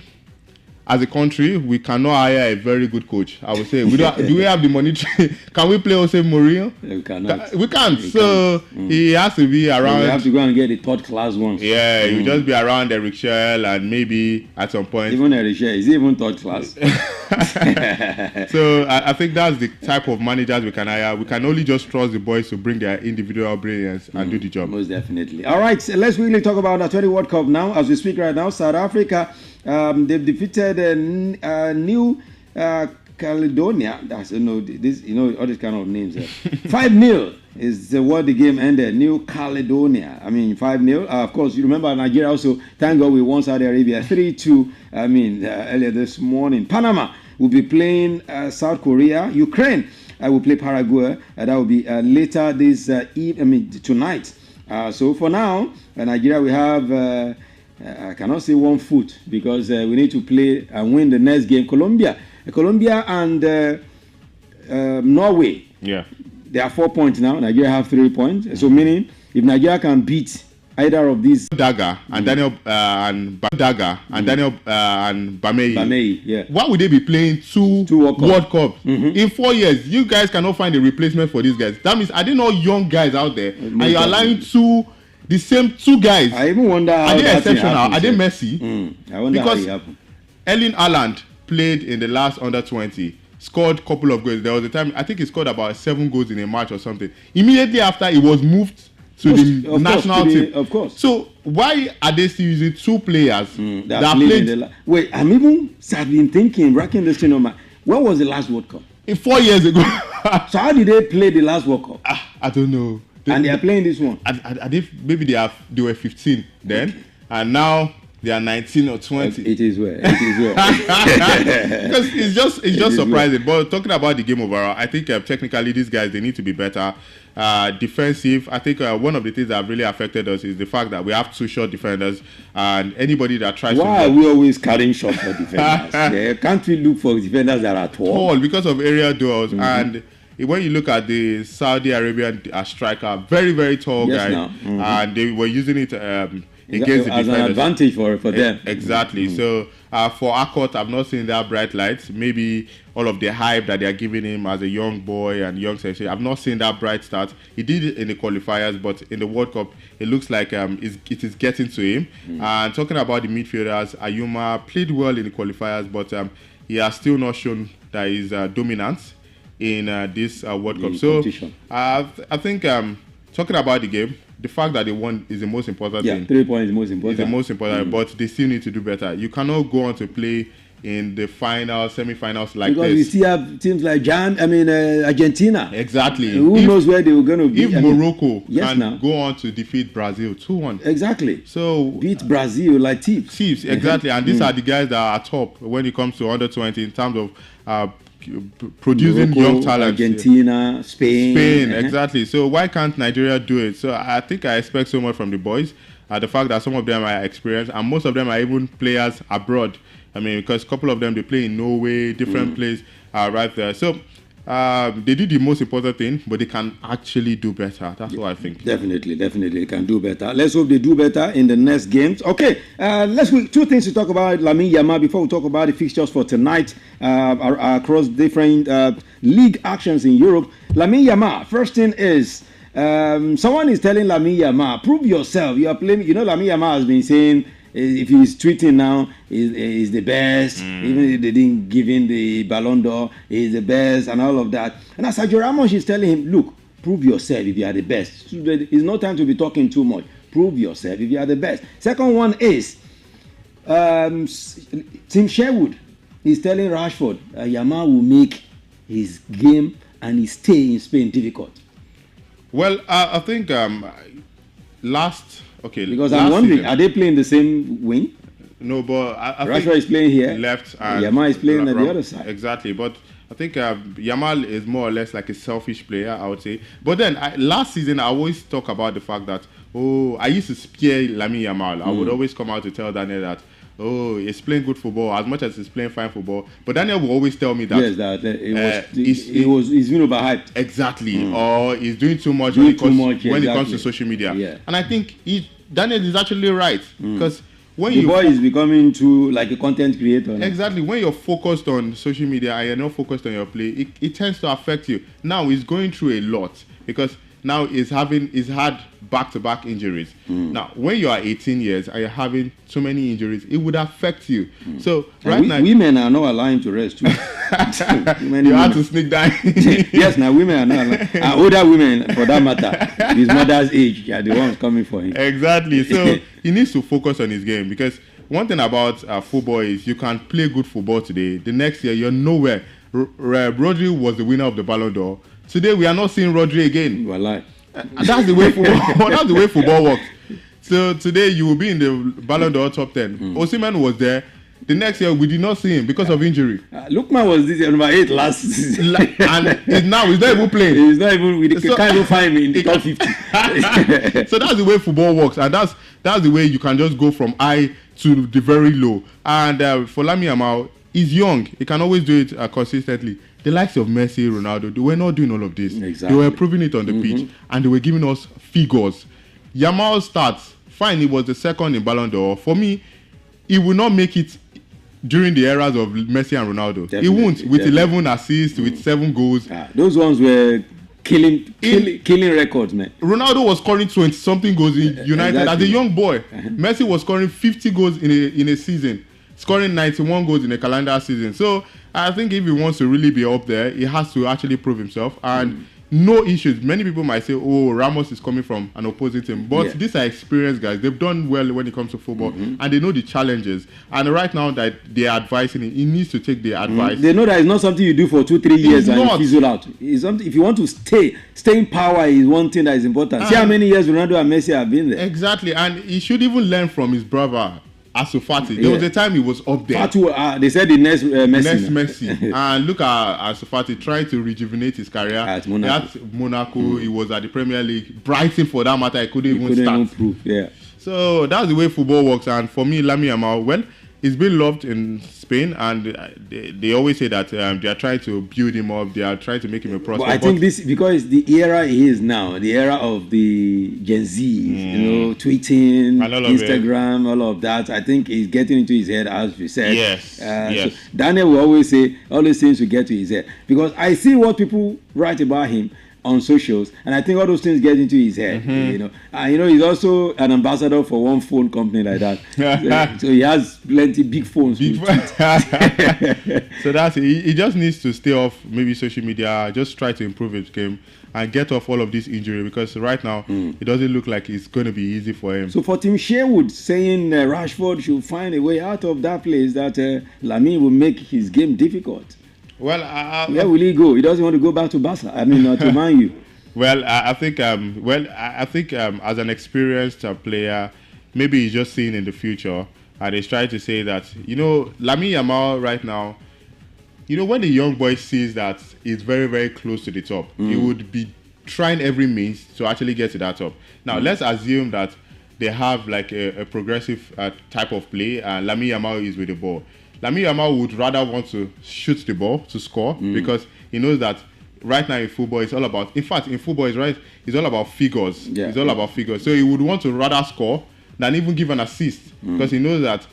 as a country, we cannot hire a very good coach. I would say, do we have the money? Can we play Jose Mourinho? We cannot. We can't. He has to be around. We have to go and get the third-class ones. Yeah, you just be around Eric Schell, and maybe at some point. Even Eric Schell, is he even third class? So I think that's the type of managers we can hire. We can only just trust the boys to bring their individual brilliance and do the job. Most definitely. All right, so let's really talk about the 20 World Cup now. As we speak right now, South Africa, they've defeated New Caledonia. That's all these kind of names. 5-0 is what the game ended. New Caledonia. I mean, 5-0. Of course, you remember Nigeria also. Thank God we won Saudi Arabia 3-2. Earlier this morning. Panama will be playing South Korea. Ukraine will play Paraguay. That will be later this tonight. So for now, Nigeria we have. I cannot say 1 foot because we need to play and win the next game. Colombia and Norway. Yeah. They are 4 points now. Nigeria have 3 points. So meaning if Nigeria can beat either of these. Dagger and Daniel and Dagger and Daniel and Bamei. Yeah. Why would they be playing two World Cup in 4 years? You guys cannot find a replacement for these guys. That means are there not young guys out there, and you're allowing the same two guys? I even wonder how are they that exceptional? Happens, are they Messi? I wonder because how it happened. Erling Haaland played in the last under-20. Scored a couple of goals. There was a time I think he scored about 7 goals in a match or something. Immediately after, he was moved to the national team. Of course. So why are they still using 2 players that played? Wait, I've been thinking, racking this thing on my. When was the last World Cup? 4 years ago. So how did they play the last World Cup? I don't know. And they are playing this one. Maybe they were 15 then, and now they are 19 or 20. It is well. Because it's just surprising. But talking about the game overall, I think technically these guys, they need to be better. Defensive, I think one of the things that have really affected us is the fact that we have 2 short defenders, and anybody that tries Why are we always carrying shots for defenders? Can't we look for defenders that are tall? Because of area duels. And when you look at the Saudi Arabian striker, very, very tall guy, and they were using it against the as an advantage for them. Exactly. So for Akot, I've not seen that bright light. Maybe all of the hype that they are giving him as a young boy and young sensation, I've not seen that bright start. He did it in the qualifiers, but in the World Cup, it looks like it is getting to him. And talking about the midfielders, Ayuma played well in the qualifiers, but he has still not shown that he's dominant in this World Cup. So I think talking about the game, the fact that they won is the most important thing. 3 points is the most important. It's the most important, but they still need to do better. You cannot go on to play in the finals, semi-finals like because this. We still have teams like Argentina. Exactly. Who knows where they were going to be? If Morocco can go on to defeat Brazil 2-1. Exactly. So beat Brazil like thieves. Exactly. And these are the guys that are top when it comes to under 20 in terms of producing Morocco, young talent. Argentina, Spain. Exactly. So why can't Nigeria do it? So I think I expect so much from the boys. The fact that some of them are experienced, and most of them are even players abroad. I mean, because a couple of them, they play in Norway, different places right there. So they did the most important thing, but they can actually do better. That's what I think. Definitely, they can do better. Let's hope they do better in the next games. Okay, let's go. 2 things to talk about Lamine Yamal before we talk about the fixtures for tonight across different league actions in Europe. Lamine Yamal, first thing is someone is telling Lamine Yamal, prove yourself. You are playing. You know, Lamine Yamal has been saying, if he's tweeting now, he's the best. Even if they didn't give him the Ballon d'Or, he's the best and all of that. And as Sergio Ramos is telling him, look, prove yourself if you are the best. It's no time to be talking too much. Prove yourself if you are the best. Second one is Tim Sherwood is telling Rashford, Yamal will make his game and his stay in Spain difficult. Well, I think because I'm wondering, are they playing the same wing? No, but I Rashford think is playing here, left, and Yamal is playing at the other side. Exactly, but I think Yamal is more or less like a selfish player, I would say. But then last season, I always talk about the fact that I used to spear Lamine Yamal. I would always come out to tell Daniel that he's playing good football as much as he's playing fine football. But Daniel will always tell me that he's been overhyped. Exactly, or he's doing too much when it comes to social media. Yeah. And I think Daniel is actually right, because when the boy is becoming too like a content creator now. Exactly, when you're focused on social media and you're not focused on your play, it tends to affect you. Now he's going through a lot because now he's had back-to-back injuries. Now, when you are 18 years and you're having so many injuries, it would affect you. So now, women are not allowed to rest too. You have to sneak down. Yes, now women are not allowed. Older women, for that matter, his mother's age, are the ones coming for him. Exactly. So he needs to focus on his game, because one thing about football is you can play good football today. The next year, you're nowhere. Rodri was the winner of the Ballon d'Or. Today we are not seeing Rodri again. Wallahi. That's the way football. That's the way football works. So today you will be in the Ballon d'Or top 10. Osimhen was there. The next year we did not see him because of injury. Lookman was this number 8 last season, and now he's not even playing. He's not even. We can't even find him in the top 50. So that's the way football works, and that's the way you can just go from high to the very low. And for Lamine Yamal, he's young. He can always do it consistently. The likes of Messi, Ronaldo, they were not doing all of this. Exactly. They were proving it on the pitch, and they were giving us figures. Yamal starts fine, he was the second in Ballon d'Or. For me, he will not make it during the eras of Messi and Ronaldo. He won't, with 11 assists, with 7 goals. Those ones were killing records, man. Ronaldo was scoring 20-something goals in United as a young boy. Messi was scoring 50 goals in a season, scoring 91 goals in a calendar season. So I think if he wants to really be up there, he has to actually prove himself. And no issues. Many people might say, oh, Ramos is coming from an opposing team. But these are experienced guys. They've done well when it comes to football. And they know the challenges. And right now that they're advising him, he needs to take the advice. They know that it's not something you do for 2-3 years and you fizzle out. It's something, if you want to stay in power is one thing that is important. See how many years Ronaldo and Messi have been there. Exactly. And he should even learn from his brother, Ansu Fati. There was a time he was up there. They said the next Messi. Next Messi. And look at Ansu Fati trying to rejuvenate his career. At Monaco. He was at the Premier League. Brighton, for that matter, he couldn't even start. Improve. So that's the way football works. And for me, Lamine Yamal, well, he's been loved in Spain, and they always say that they are trying to build him up. They are trying to make him a prospect. But I think this, because the era he is now, the era of the Gen Z, tweeting, Instagram, all of that, I think is getting into his head, as we said. Yes. So Daniel will always say all these things will get to his head, because I see what people write about him on socials, and I think all those things get into his head. He's also an ambassador for one phone company like that. so he has plenty big phones. So that's it. He just needs to stay off maybe social media, just try to improve his game and get off all of this injury, because right now it doesn't look like it's going to be easy for him. So for Tim Sherwood saying Rashford should find a way out of that place, that Lamine will make his game difficult. Well, where will he go? He doesn't want to go back to Barca. I mean, to Man U. Well, I think as an experienced player, maybe he's just seeing in the future, and he's trying to say that, Lamine Yamal right now, when the young boy sees that he's very, very close to the top, he would be trying every means to actually get to that top. Now, let's assume that they have like a progressive type of play, and Lamine Yamal is with the ball. Lamine Yamal would rather want to shoot the ball to score, because he knows that right now in football it's all about, in fact in football it's all about figures. It's all about figures. So he would want to rather score than even give an assist, because he knows that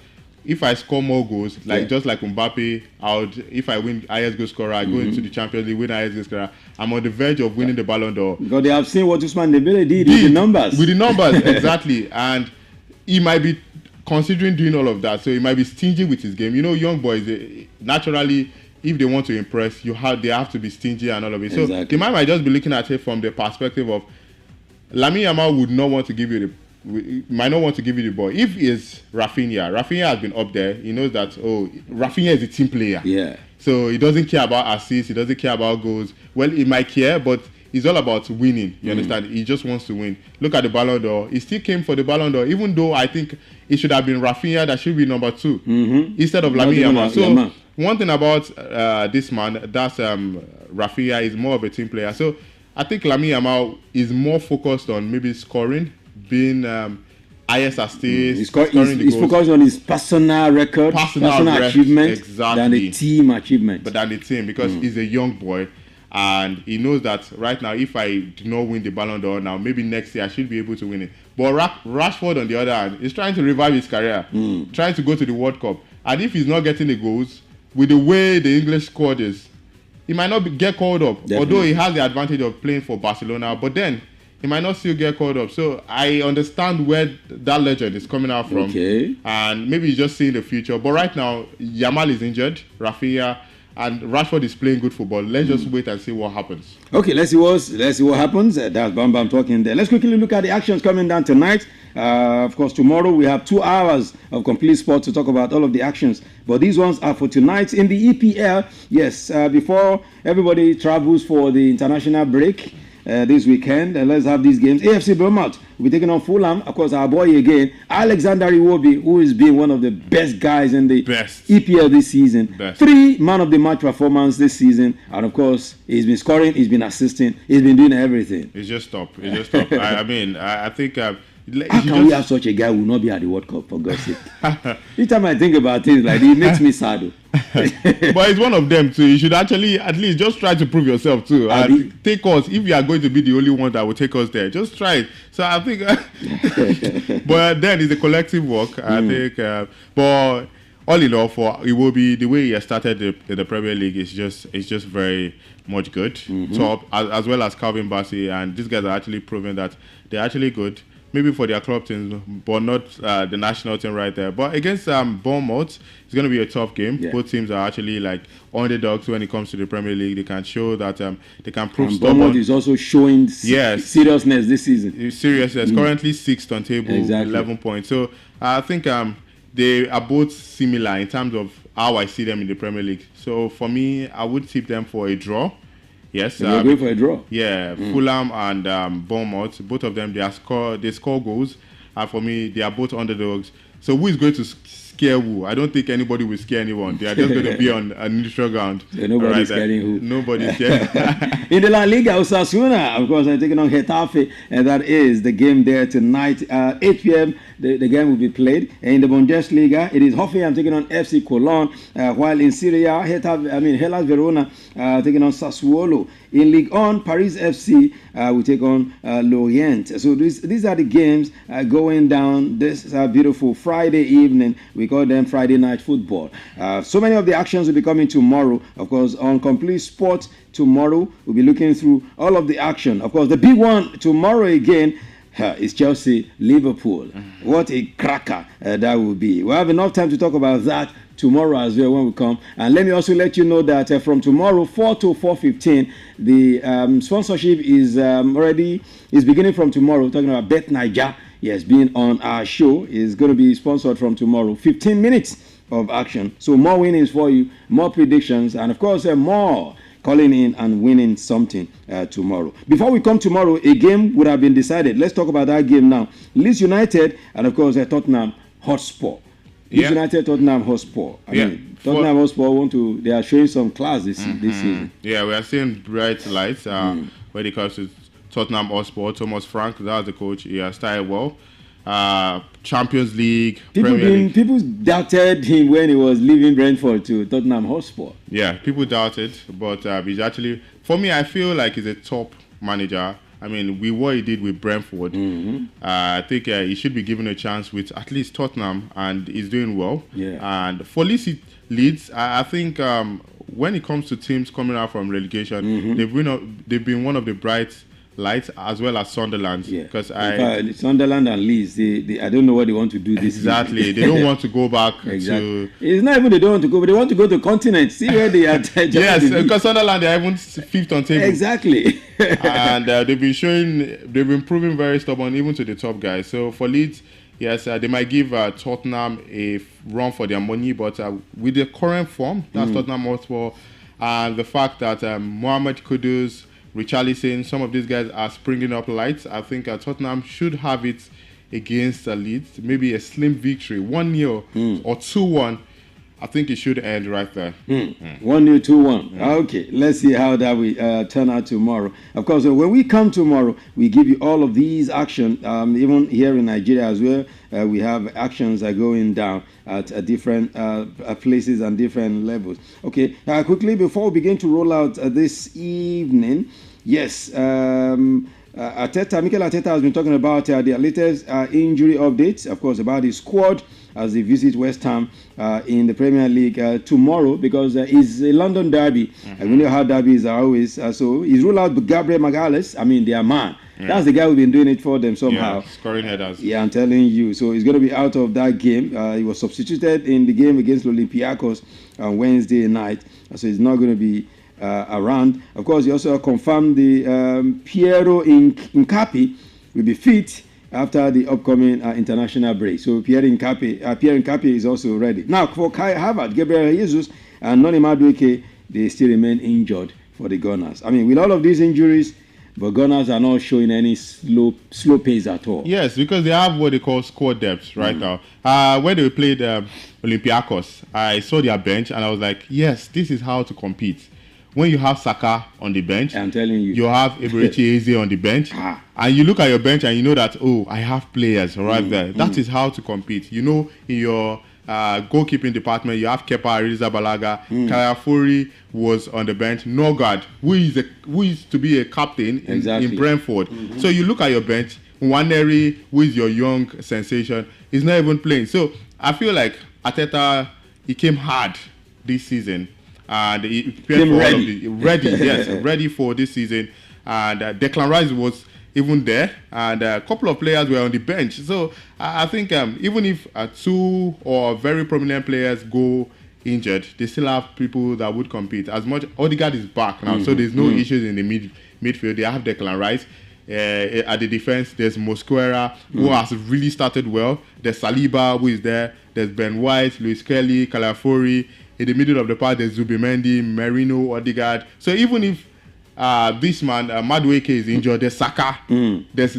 if I score more goals, just like Mbappe, if I win highest goal scorer, I go into the Champions League, win highest goal scorer, I'm on the verge of winning the Ballon d'Or. Because they have seen what Ousmane Dembele did with the numbers. With the numbers, exactly. And he might be considering doing all of that, so he might be stingy with his game. Young boys, naturally, if they want to impress, they have to be stingy and all of it. So they might just be looking at it from the perspective of Lamine Yamal might not want to give you the ball. If it's Rafinha has been up there. He knows that Rafinha is a team player. Yeah. So he doesn't care about assists. He doesn't care about goals. Well, he might care, but it's all about winning. You understand? He just wants to win. Look at the Ballon d'Or. He still came for the Ballon d'Or, even though I think it should have been Rafinha that should be number 2 instead of Lamine Yamal. So one thing about this man, that's Rafinha, is more of a team player. So I think Lamine Yamal is more focused on maybe scoring, being highest assists. He's focused on his personal record, personal achievement, than the team achievement. But than the team, because he's a young boy. And he knows that right now, if I do not win the Ballon d'Or now, maybe next year I should be able to win it. But Rashford, on the other hand, is trying to revive his career, trying to go to the World Cup. And if he's not getting the goals, with the way the English squad is, he might not get called up. Definitely. Although he has the advantage of playing for Barcelona, but then he might not still get called up. So I understand where that legend is coming out from. Okay. And maybe he's just seeing the future. But right now, Yamal is injured, Rafinha, and Rashford is playing good football. Let's just wait and see what happens. Okay, let's see what happens. That's Bam Bam talking there. Let's quickly look at the actions coming down tonight. Of course, tomorrow we have 2 hours of complete sport to talk about all of the actions. But these ones are for tonight. In the EPL, yes, before everybody travels for the international break this weekend, let's have these games. AFC Bournemouth will be taking on Fulham. Of course, our boy again, Alexander Iwobi, who has been one of the best guys in the EPL this season. 3 man of the match performance this season. And of course, he's been scoring, he's been assisting, he's been doing everything. It's just top. I mean, I think How can we have such a guy who will not be at the World Cup, for God's sake? Each time I think about things like this, it makes me sad. But it's one of them too. You should actually at least just try to prove yourself too. And take us, if you are going to be the only one that will take us there, just try it. So I think, but then it's a collective work. I think, but all in all, it will be the way he has started the Premier League is just very much good. Top as well as Calvin Bassey, and these guys are actually proving that they're actually good. Maybe for their club teams, but not the national team right there. But against Bournemouth, it's going to be a tough game. Yeah. Both teams are actually like underdogs when it comes to the Premier League. They can show that they can prove stubborn. Bournemouth is also showing seriousness this season. Seriousness. Currently 6th on table, 11 points. So I think they are both similar in terms of how I see them in the Premier League. So for me, I would tip them for a draw. Yes, you're going for a draw. Yeah, Fulham and Bournemouth, both of them they score goals, and for me they are both underdogs. So who is going to scare who? I don't think anybody will scare anyone. They are just going to be on a neutral ground. So nobody's scaring who? Nobody's scaring. In the La Liga, Osasuna, of course, are taking on Getafe, and that is the game there tonight. 8 p.m. The game will be played. And in the Bundesliga, it is Hoffenheim taking on FC Cologne, while in Syria, Hellas Verona taking on Sassuolo. In Ligue 1, Paris FC will take on Lorient. So these are the games going down this beautiful Friday evening. We call them Friday night football. So many of the actions will be coming tomorrow. Of course, on Complete Sports tomorrow, we'll be looking through all of the action. Of course, the big one tomorrow again is Chelsea-Liverpool. What a cracker that will be. We'll have enough time to talk about that tomorrow as well when we come. And let me also let you know that from tomorrow 4 to 4:15, the sponsorship is beginning from tomorrow. We're talking about Bet Naija. Yes, being on our show is going to be sponsored from tomorrow. 15 minutes of action. So more winnings for you, more predictions, and of course more calling in and winning something tomorrow. Before we come tomorrow, a game would have been decided. Let's talk about that game now. Leeds United and of course Tottenham Hotspur. Leeds United, Tottenham Hotspur. Tottenham Hotspur they are showing some class this season. Yeah, we are seeing bright lights when it comes to Tottenham Hotspur. Thomas Frank, that's the coach. He has started well. Champions League, people doubted him when he was leaving Brentford to Tottenham Hotspur. Yeah, people doubted, but he's actually, for me, I feel like he's a top manager. I mean, with what he did with Brentford, I think he should be given a chance with at least Tottenham, and he's doing well. Yeah. And for Leeds, I think when it comes to teams coming out from relegation, they've been one of the bright lights, as well as Sunderland. Yeah. Because Sunderland and Leeds, I don't know what they want to do this exactly. season. They don't want to go back to. It's not even they don't want to go, but they want to go to the continent. See where they are. Yes, because Sunderland, they are even 5th on table. Exactly. And they've been proving very stubborn even to the top guys. So for Leeds, yes, they might give Tottenham a run for their money, but with the current form, that's Tottenham Hotspur, and the fact that Mohamed Kudus, Richarlison, some of these guys are springing up lights. I think Tottenham should have it against Leeds. Maybe a slim victory, 1-0 or 2-1. I think it should end right there. 1-0, 2-1. Okay, let's see how that will turn out tomorrow. Of course, when we come tomorrow, we give you all of these actions. Even here in Nigeria as well, we have actions are going down at different places and different levels. Okay, quickly before we begin to roll out this evening, yes, Mikel Arteta has been talking about their latest injury updates, of course, about his squad as they visit West Ham in the Premier League tomorrow, because it's a London derby. And we know how derbies are always. So he's ruled out Gabriel Magalhaes. I mean, their man. That's the guy who's been doing it for them somehow. Yeah, scoring headers. Yeah, I'm telling you. So he's going to be out of that game. He was substituted in the game against Olympiacos on Wednesday night. So he's not going to be around. Of course, he also confirmed the Piero Incapi will be fit after the upcoming international break. So Pierre Incapi is also ready. Now, for Kai Havertz, Gabriel Jesus, and Noni Madueke, they still remain injured for the Gunners. I mean, with all of these injuries, but Gunners are not showing any slow pace at all. Yes, because they have what they call squad depth right now. When they played Olympiacos, I saw their bench and I was like, yes, this is how to compete. when you have Saka on the bench, I'm telling you, you have Eberechi Eze on the bench, and you look at your bench and you know that, oh, I have players right there. That is how to compete. You know, in your goalkeeping department, you have Kepa Arrizabalaga, Kayafori was on the bench, Nogard, who is to be a captain in Brentford. So you look at your bench, Nwaneri, who is your young sensation, is not even playing. So I feel like Arteta, he came hard this season. And he prepared for ready for this season. And Declan Rice was even there, and a couple of players were on the bench. So I think even if 2 or very prominent players go injured, they still have people that would compete. As much Odegaard is back now, so there's no issues in the midfield. They have Declan Rice. At the defense, there's Mosquera, who has really started well. There's Saliba, who is there. There's Ben White, Luis Kelly, Calafori. In the middle of the park, there's Zubimendi, Merino, Odegaard. So even if this man, Madueke, is injured, there's Saka, there's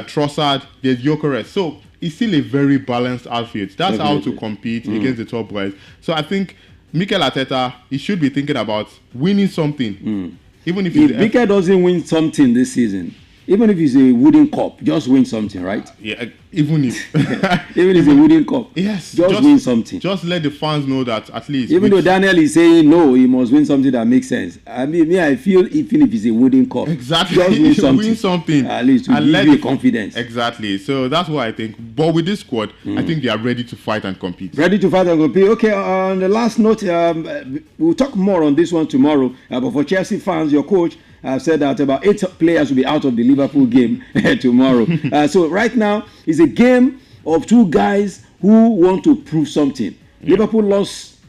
Trossard, there's Gyökeres. So it's still a very balanced outfit. That's how to compete against the top guys. So I think Mikel Arteta, he should be thinking about winning something. Even if Mikel doesn't win something this season, even if it's a wooden cup, just win something, right? Yeah, even if even if it's a wooden cup, yes, just win something. Just let the fans know that at least. Even though Daniel is saying no, he must win something that makes sense. I mean, I feel even if it's a wooden cup, exactly, just win something. At least to give you confidence. Exactly. So that's what I think. But with this squad, I think they are ready to fight and compete. Ready to fight and compete. Okay. On the last note, we'll talk more on this one tomorrow. But for Chelsea fans, your coach said that about 8 players will be out of the Liverpool game tomorrow. So right now, it's a game of 2 guys who want to prove something. Liverpool lost.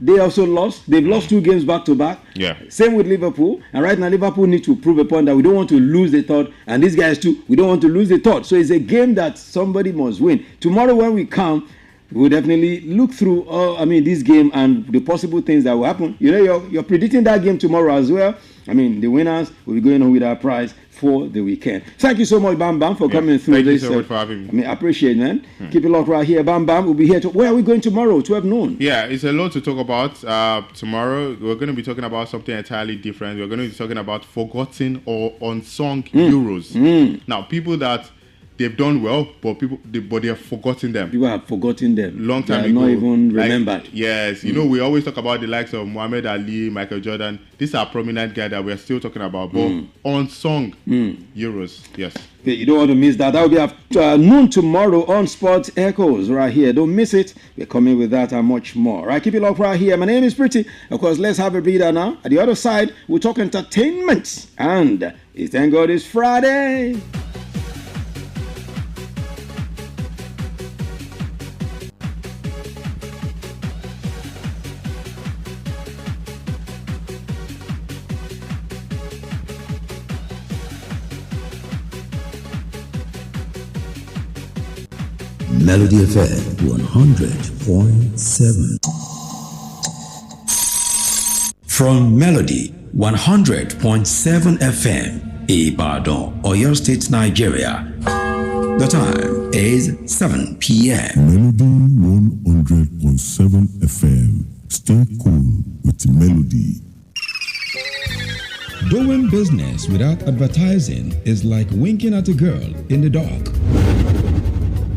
They also lost. They've lost 2 games back to back. Yeah. Same with Liverpool. And right now, Liverpool need to prove a point that we don't want to lose the third. And these guys too, we don't want to lose the third. So it's a game that somebody must win. Tomorrow when we come, we'll definitely look through this game and the possible things that will happen. You know, you're predicting that game tomorrow as well. I mean, the winners will be going on with our prize for the weekend. Thank you so much, Bam Bam, for coming through thank this. Thank you so much for having me. I mean, I appreciate it, man. Keep it locked right here. Bam Bam will be here. Where are we going tomorrow? 12 noon. Yeah, it's a lot to talk about. Tomorrow, we're going to be talking about something entirely different. We're going to be talking about forgotten or unsung heroes. Now, people that they've done well, but they have forgotten them. People have forgotten them. Long time ago. Not even like, remembered. Yes, you know, we always talk about the likes of Muhammad Ali, Michael Jordan. These are prominent guys that we're still talking about, but unsung heroes. Yes. Okay, you don't want to miss that. That will be at noon tomorrow on Sports Echoes right here. Don't miss it. We're coming with that and much more. Right, keep it locked right here. My name is Pretty. Of course, let's have a breather now. At the other side, we'll talk entertainment. And thank God it's Friday. Melody FM 100.7. From Melody 100.7 FM, Ibadan, Oyo State, Nigeria. The time is 7 p.m. Melody 100.7 FM. Stay cool with Melody. Doing business without advertising is like winking at a girl in the dark.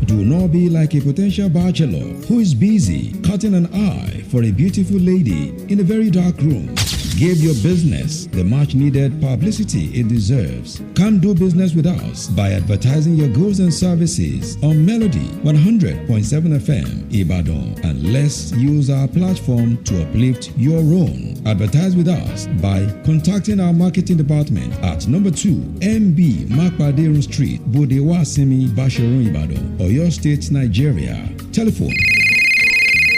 Do not be like a potential bachelor who is busy cutting an eye for a beautiful lady in a very dark room. Give your business the much needed publicity it deserves. Come do business with us by advertising your goods and services on Melody 100.7 FM Ibadan, and let's use our platform to uplift your own. Advertise with us by contacting our marketing department at number 2 MB Makpaderun Street, Bodewasimi, Basharun, Ibadan, Oyo State, Nigeria. Telephone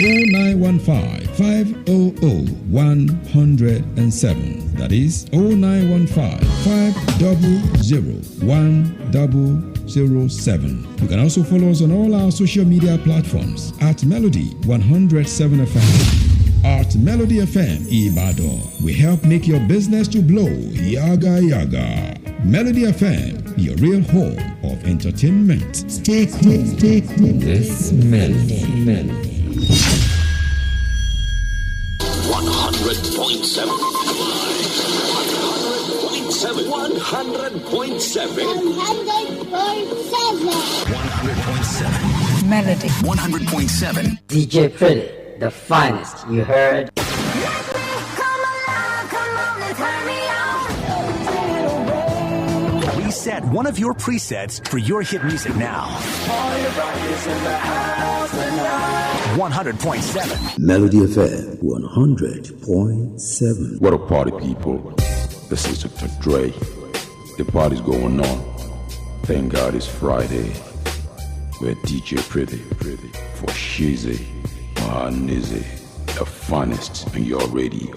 0915-500-107. That is 0915-500-1007. You can also follow us on all our social media platforms at Melody 107 FM. At Melody FM Ibadan, we help make your business to blow. Yaga yaga. Melody FM, your real home of entertainment. Stay cool. This Melody. 100.7 100.7. Melody. 100.7. DJ Pretty, the finest. You heard? Reset one of your presets for your hit music now. 100.7. Melody FM 100.7. What a party, people. This is Dr. Dre. The party's going on. Thank God it's Friday. We're DJ Pretty for Shizzy, Mahanizi, the finest on your radio.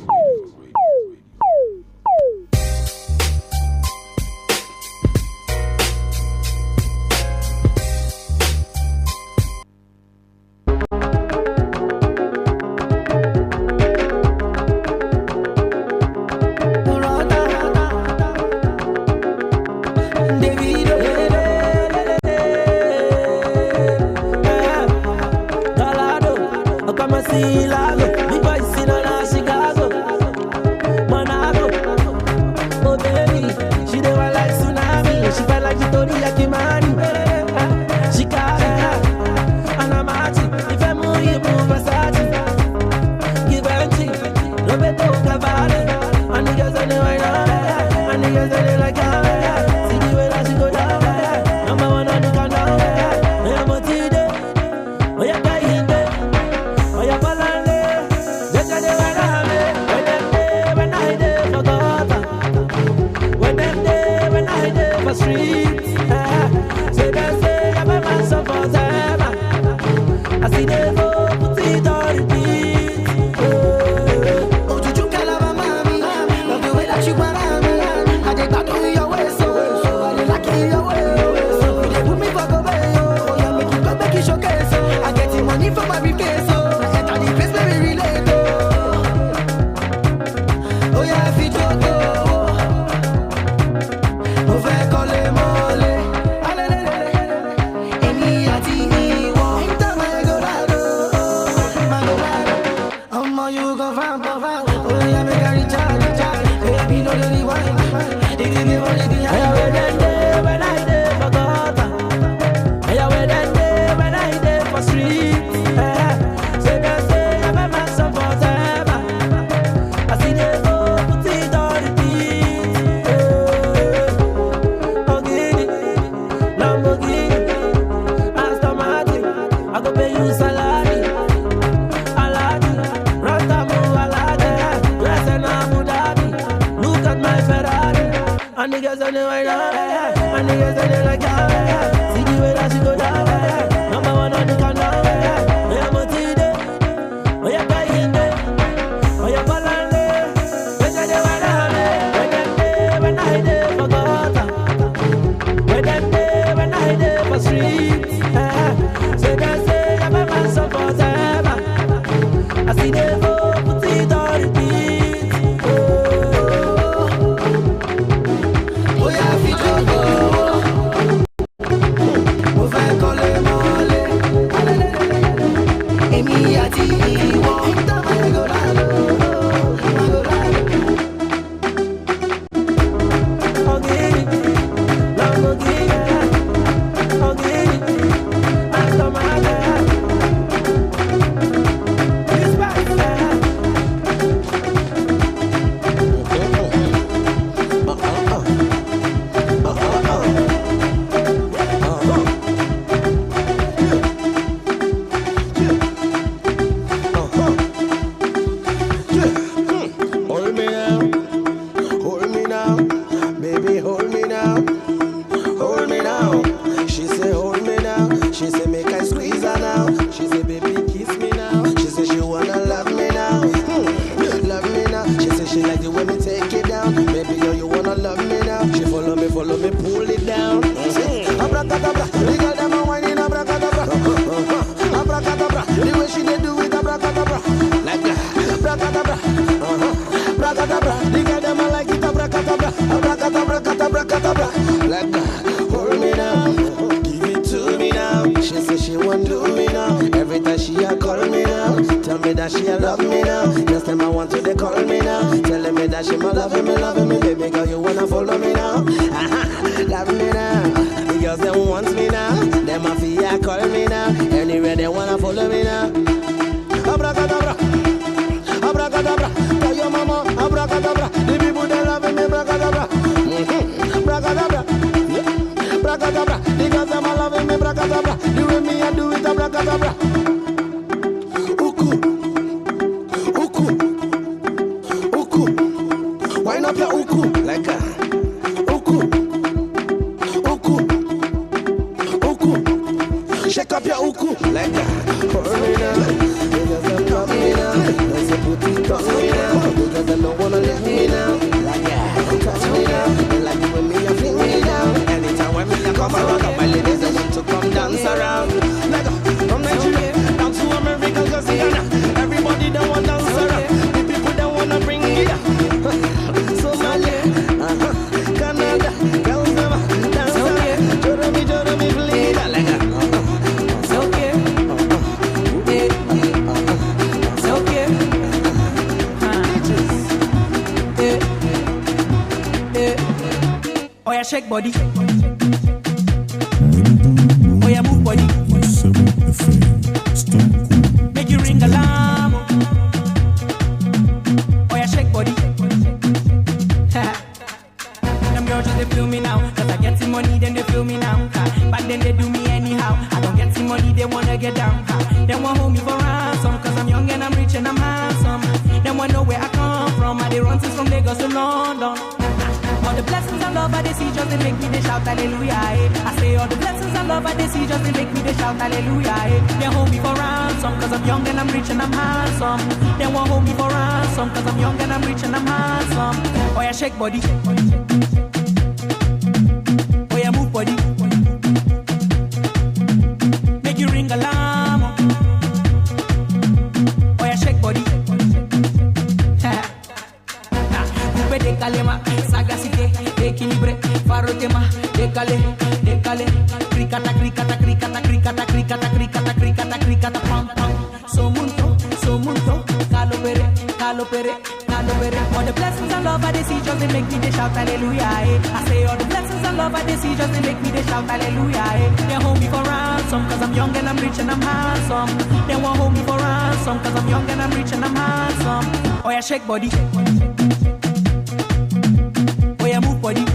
she a love me now. Just time I want to they call me now. Telling me that she my loving me, baby girl you wanna follow me now. Love me now. The girls they want me now. Them mafia call me now. Anywhere they wanna follow me now. Abracadabra, abracadabra. Tell your mama, abracadabra. The people they love me, abracadabra. Abracadabra, abracadabra. The girls them a loving me, abracadabra. The way me I do it, abracadabra. Wind up your uku like a uku. Shake up your uku like a foreigner. Because I'm coming now. There's a booty coming now. Because I don't wanna let me now. Like a touch me now. They like you when me you fling me down. Anytime when me I come around, all my ladies they want to come dance around. Like from Nigeria down to America, cause everybody they want dance around. The people they wanna bring it up. Somalia, Canada, girls never dance around. Jeremy, bleed like a. It's okay. It's okay. Oh yeah, shake body. Oh yeah, move body. 7 FM. Stay cool. Make you ring alarm. Oh yeah, shake body. Them girls just they feel me now. Cause I get some money, then they feel me now. Back then they do me anyhow. I don't get some money, they wanna get down. They want hold me for ransom. Cause I'm young and I'm rich and I'm handsome. They want know where I come from. I they run since from Lagos to London. All the blessings and love I they see just they make me they shout hallelujah. I say all the blessings and love I they see just they make me they shout hallelujah. They hold me for ransom cause I'm young and I'm rich and I'm handsome. They want hold me for ransom cause I'm young and I'm rich and I'm handsome. Oh yeah, shake body. Oh yeah, move body. Make you ring alarm. Oh yeah, shake body. Décalema, sagacité, équilibré, farotema, décalé, cricata, pam, pam, somunto, calopere. All the blessings and love I they see just they make me they shout hallelujah. I say all the blessings and love I they see just they make me they shout hallelujah. They hold me for ransom cause I'm young and I'm rich and I'm handsome. They won't hold me for ransom cause I'm young and I'm rich and I'm handsome. Oh yeah, shake body. Move body,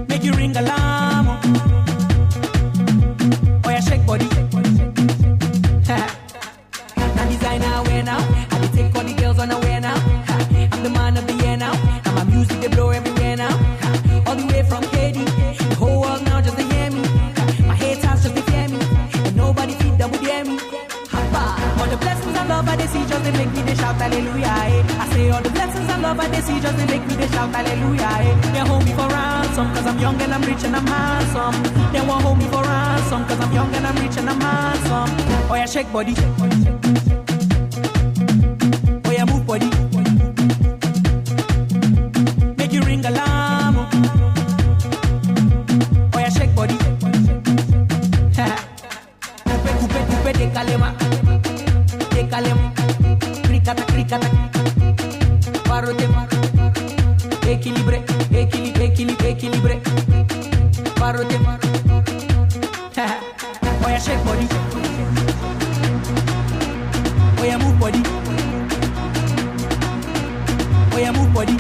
make you ring alarm. Oh yeah, shake body. Now designer wear now, I dey take all the girls on the way now. I'm the man of the year now, and my music they blow everywhere now. All the way from KD, the whole world now just to hear me. My haters just to fear me, and nobody feed double dare me. All the blessings and love I they see just they make me they shout hallelujah. I say all the blessings and love I they see just they make me they shout hallelujah. They hold me for ransom cause I'm young and I'm rich and I'm handsome. They won't hold me for ransom cause I'm young and I'm rich and I'm handsome. Oh yeah, shake body. Oh yeah, move body. Make you ring alarm. Oh yeah, shake body. Coupe, décalema, cricata, parote, équilibré, parote, oh yeah, shake body, oh yeah, move body, oh yeah, move body.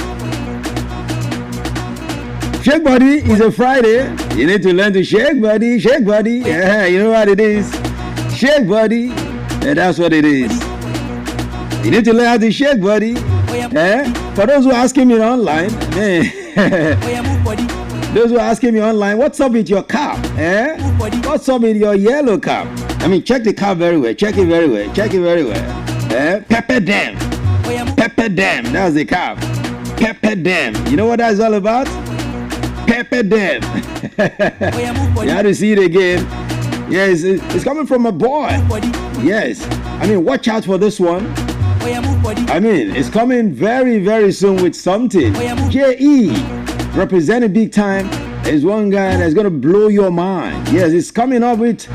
Shake body is a Friday. You need to learn to shake body. Yeah, you know what it is. Shake body. Yeah, that's what it is. You need to learn how to shake body. For those who are asking me online, those who are asking me online, what's up with your cap? What's up with your yellow cap? I mean, check the cap very well. Check it very well. Pepper them. That's the cap. Pepper them. You know what that's all about? Pepper them. You have to see it again. Yes, it's coming from a boy. Yes. I mean, watch out for this one. I mean, it's coming very, very soon with something. J.E. representing big time is one guy that's going to blow your mind. Yes, it's coming up with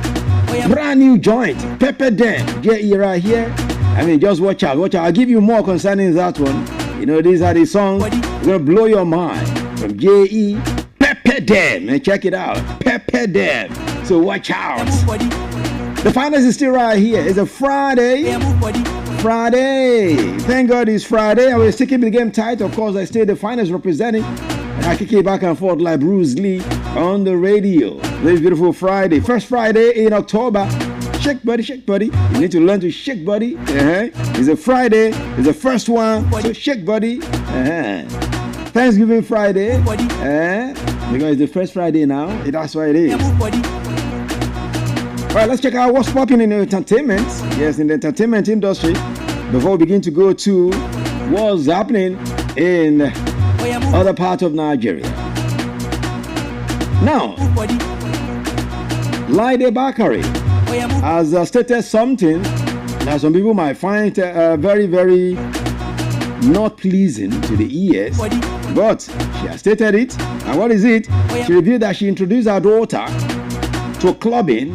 brand new joint. Pepper them. J.E. right here. I mean, just watch out. I'll give you more concerning that one. You know, these are the songs gonna blow your mind. From J.E. Pepper Dem. And check it out. Pepper Dem. So watch out. The finals is still right here. It's a Friday. Friday. Thank God it's Friday. I was sticking the game tight. Of course, I stay the finals representing. And I kick it back and forth like Bruce Lee on the radio. This beautiful Friday. First Friday in October. Shake buddy, shake buddy. You need to learn to shake buddy. It's a Friday. It's the first one. So shake buddy. Thanksgiving Friday. Because it's the first Friday now. That's why it is. Alright, let's check out what's popping in the entertainment. Yes, in the entertainment industry. Before we begin to go to what's happening in other parts of Nigeria. Now, Laide Bakari has stated something that some people might find very, very not pleasing to the ears, but she has stated it. And what is it? She revealed that she introduced her daughter to clubbing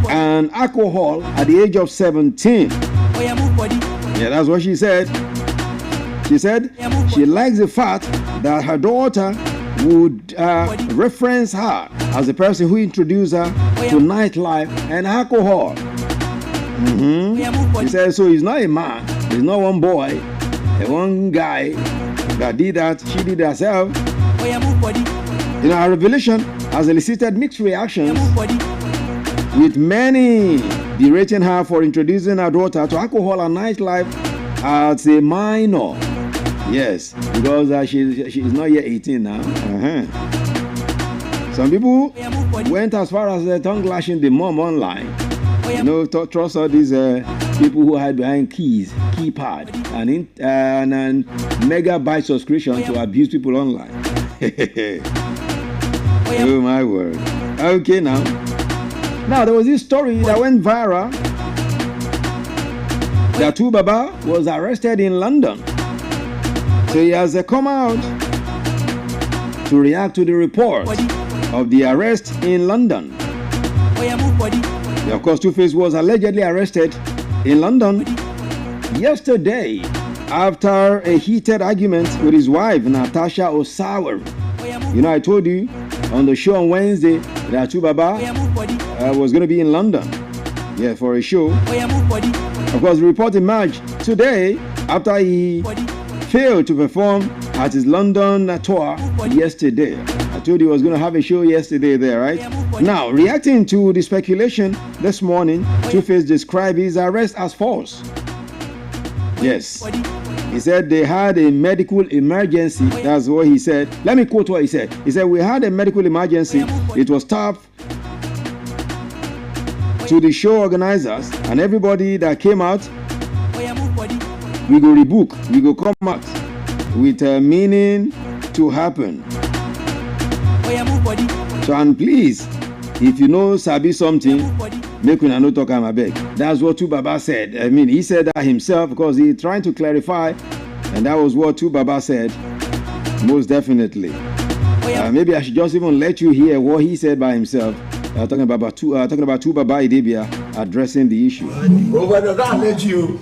and alcohol at the age of 17. Yeah, that's what she said. She said she likes the fact that her daughter would reference her as the person who introduced her to nightlife and alcohol. He said, so he's not a man, he's not one boy, one guy that did that, she did herself. You know, her revelation has elicited mixed reactions, with many berating her for introducing her daughter to alcohol and nightlife as a minor. Yes, because she's not yet 18 now. Some people went as far as tongue lashing the mom online. You know, trust all these people who hide behind keypad, and megabyte subscription to abuse people online. Oh my word. Okay, now there was this story that went viral. That Two Baba was arrested in London. So he has come out to react to the report of the arrest in London. Of course, Two-Face was allegedly arrested in London yesterday after a heated argument with his wife, Natasha Osawaru. You know, I told you on the show on Wednesday that Two Baba was going to be in London, yeah, for a show. Of course, the report emerged today after he failed to perform at his London tour yesterday. I told you he was going to have a show yesterday there, right? Now, reacting to the speculation this morning, Two-Face described his arrest as false. Yes. He said they had a medical emergency. That's what he said. Let me quote what he said. He said, we had a medical emergency. It was tough to the show organizers and everybody that came out. We go rebook. We go come out with a meaning to happen. So, and please, if you know sabi something, make una no talk am abeg. That's what Two Baba said. I mean, he said that himself because he's trying to clarify, and that was what Two Baba said. Most definitely. Maybe I should just even let you hear what he said by himself. Talking about Two Baba Idibia addressing the issue. Over the don't let you.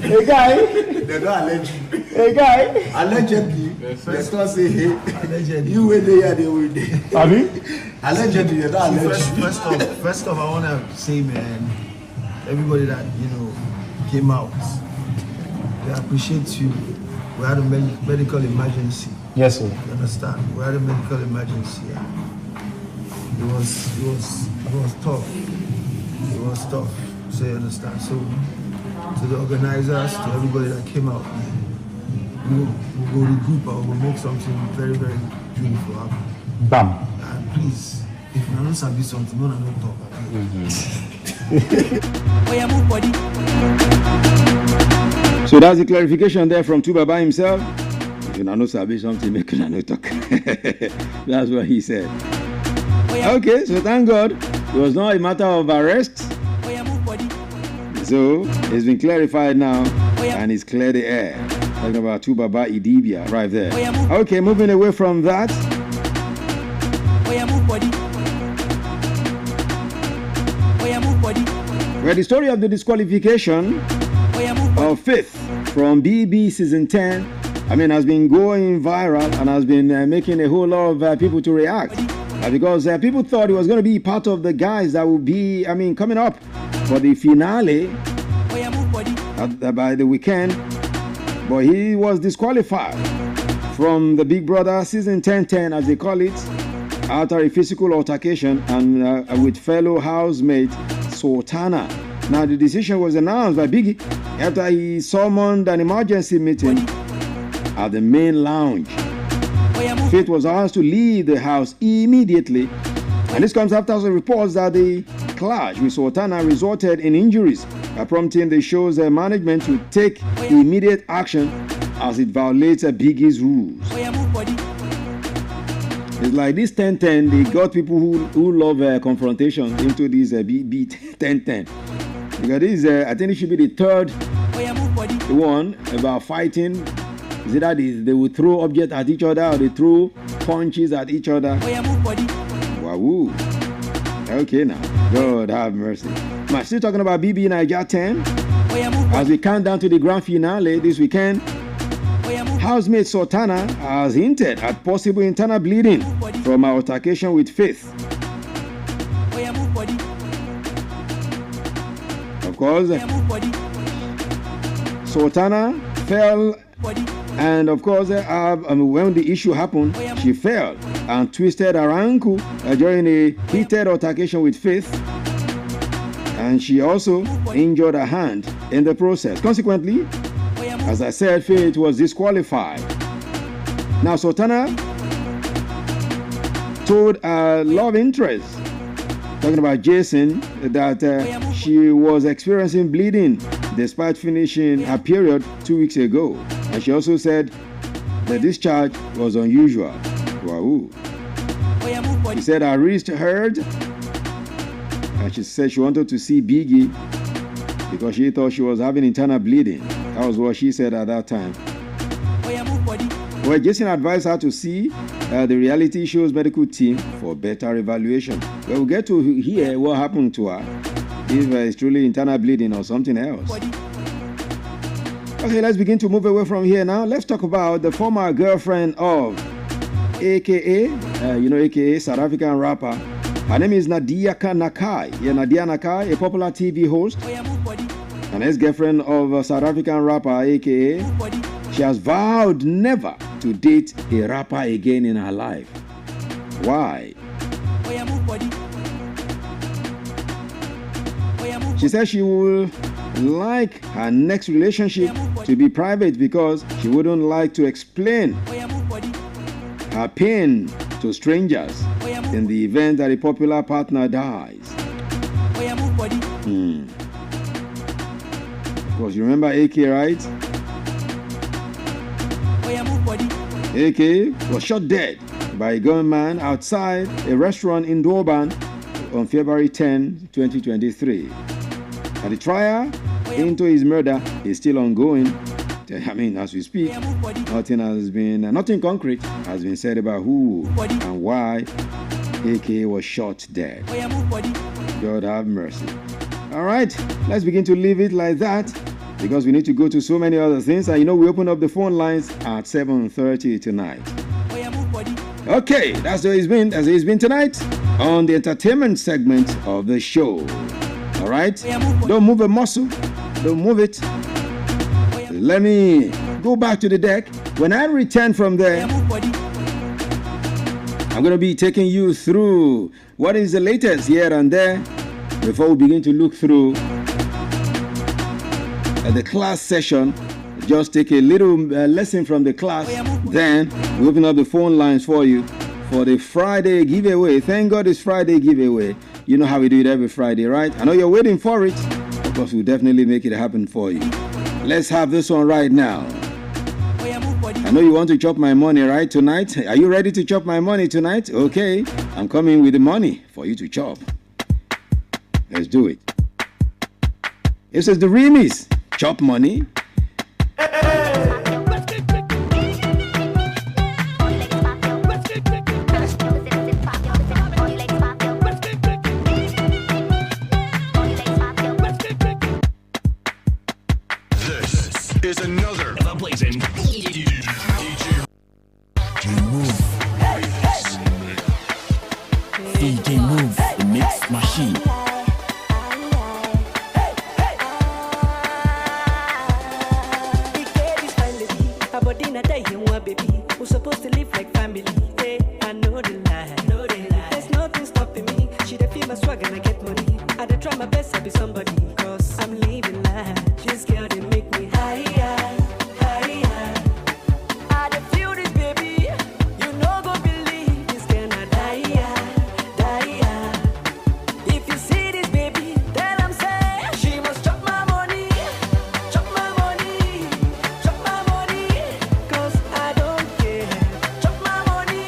Hey guy. They don't let you. Hey guy. Allegedly. Let's not say hey. Allegedly. You were there, they were there. Abi? Allegedly, they don't let you. First off, I want to say, man, everybody that came out, we appreciate you. We had a medical emergency. Yes, sir. You understand? We had a medical emergency. It was tough. It was tough. So you understand. So to the organizers, to everybody that came out, we'll regroup and we'll make something very, very beautiful happen. Bam. And please, if you don't sabi something, no talk about it. So that's the clarification there from Two Baba himself. If you don't sabi something, make you no talk. That's what he said. Okay, so thank God it was not a matter of arrest. So it's been clarified now and it's clear the air. Talking about Two Baba Idibia right there. Okay, moving away from that. Well, the story of the disqualification of Faith from BB season 10, has been going viral and has been making a whole lot of people to react. Because people thought he was going to be part of the guys that would be, coming up for the finale by the weekend. But he was disqualified from the Big Brother season 10, as they call it, after a physical altercation and with fellow housemate Sultana. Now, the decision was announced by Biggie after he summoned an emergency meeting at the main lounge. Faith was asked to leave the house immediately, and this comes after some reports that the clash with Sultana resulted in injuries, prompting the show's management to take immediate action as it violates Biggie's rules. It's like this 10-10, they got people who love confrontation into this BB 10-10. Because this, I think it should be the third one about fighting. Is it that they will throw objects at each other or they throw punches at each other? Wahoo. Okay now. God have mercy. I'm still talking about BB Niger 10. As we count down to the grand finale this weekend, housemate Sultana has hinted at possible internal bleeding from her altercation with Faith. Of course, Sultana fell, and of course, when the issue happened, she fell and twisted her ankle during a heated altercation with Faith, and she also injured her hand in the process. Consequently, as I said, Faith was disqualified. Now, Sultana told her love interest, talking about Jason, that she was experiencing bleeding despite finishing her period 2 weeks ago. And she also said the discharge was unusual. Wow. She said her wrist hurt, and she said she wanted to see Biggie because she thought she was having internal bleeding. That was what she said at that time. Well, Jason advised her to see the reality show's medical team for better evaluation. Well, we'll get to hear what happened to her, if it's truly internal bleeding or something else. Okay, let's begin to move away from here now. Let's talk about the former girlfriend of AKA, AKA South African rapper. Her name is Nadia Nakai. Yeah, Nadia Nakai, a popular TV host, an ex-girlfriend of South African rapper AKA. She has vowed never to date a rapper again in her life. Why? She says she will like her next relationship to be private because she wouldn't like to explain her pain to strangers in the event that a popular partner dies. Of course, you remember AK, right? AK was shot dead by a gunman outside a restaurant in Durban on February 10, 2023. And the trial into his murder is still ongoing. As we speak, nothing concrete has been said about who and why AK was shot dead. God have mercy. All right, let's begin to leave it like that, because we need to go to so many other things. And we open up the phone lines at 7:30 tonight. Okay, that's the way it's been. As it's been tonight on the entertainment segment of the show. All right, don't move a muscle, don't move it. Let me go back to the deck. When I return from there, I'm going to be taking you through what is the latest here and there before we begin to look through the class session. Just take a little lesson from the class. Then we open up the phone lines for you for the Friday giveaway. Thank God it's Friday giveaway. You know how we do it every Friday, right? I know you're waiting for it. Of course, we'll definitely make it happen for you. Let's have this one right now. I know you want to chop my money, right, tonight? Are you ready to chop my money tonight? Okay, I'm coming with the money for you to chop. Let's do it. It says the remix. Chop money. This is another DJ Move, the mix machine. We're supposed to live like family. Hey, I know the lie. There's nothing stopping me. She dey feel my swag and I get money. I dey try my best to be somebody. Cause I'm living life. This girl they make me higher. I dey feel this baby. You know go believe this girl na die. If you see this baby, tell them say she must chop my money. Chop my money. Chop my money. Cause I don't care. Chop my money.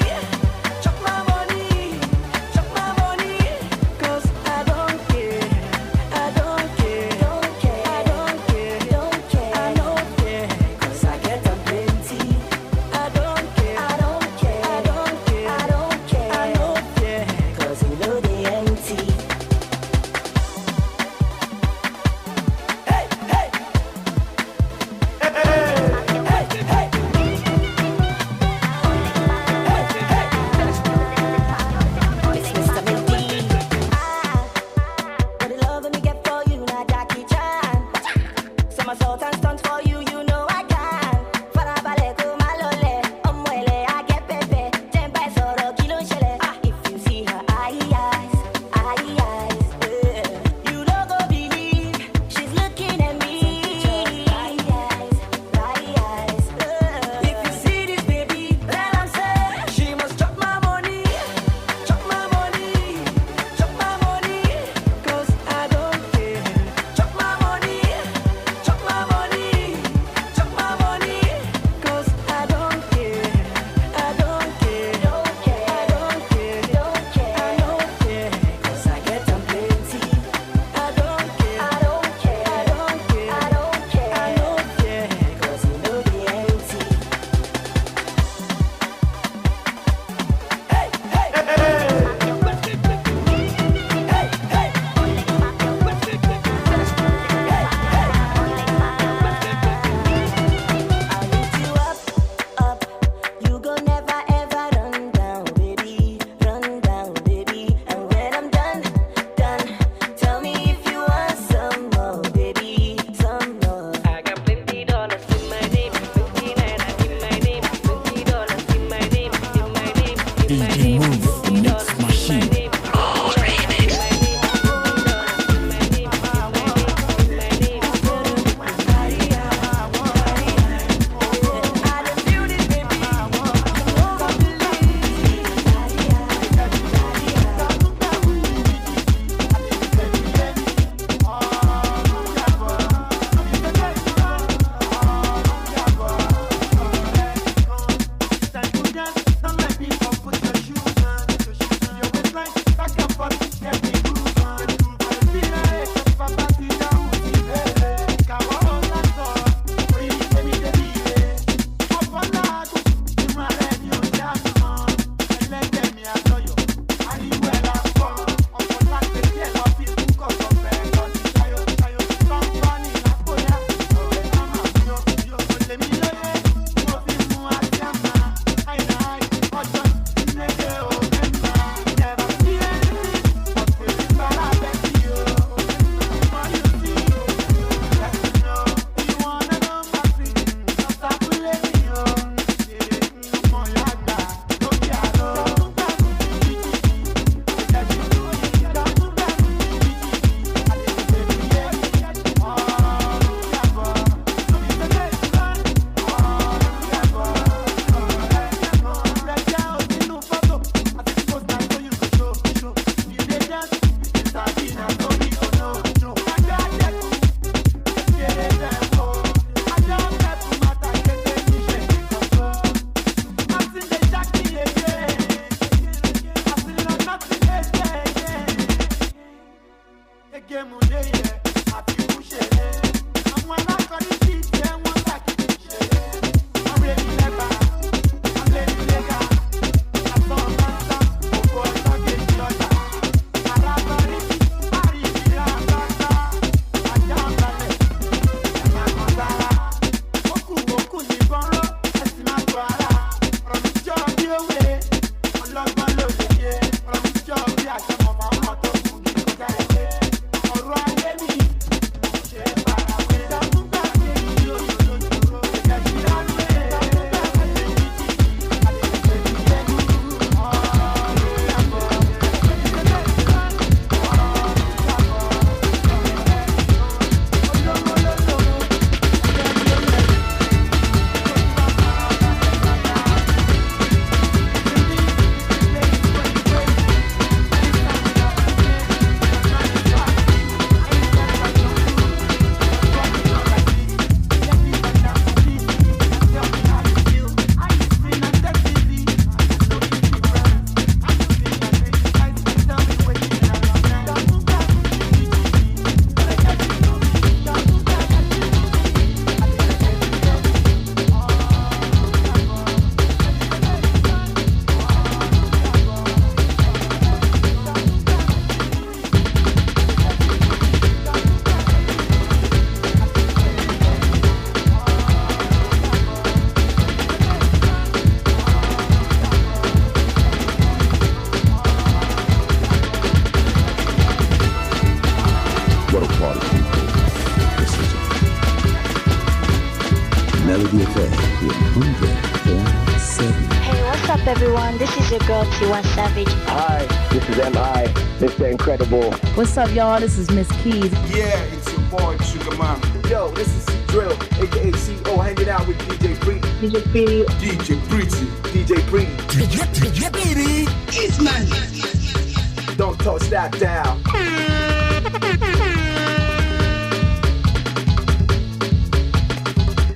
everyone? This is your girl T1 Savage. Hi, this is M.I., Mr. Incredible. What's up, y'all? This is Miss Keys. Yeah, it's your boy Sugar Mom. Yo, this is C-Drill, aka CO, hanging out with DJ Bree. DJ Pretty. DJ Pretty. DJ Pretty. DJ Pretty. It's man. Don't touch that down.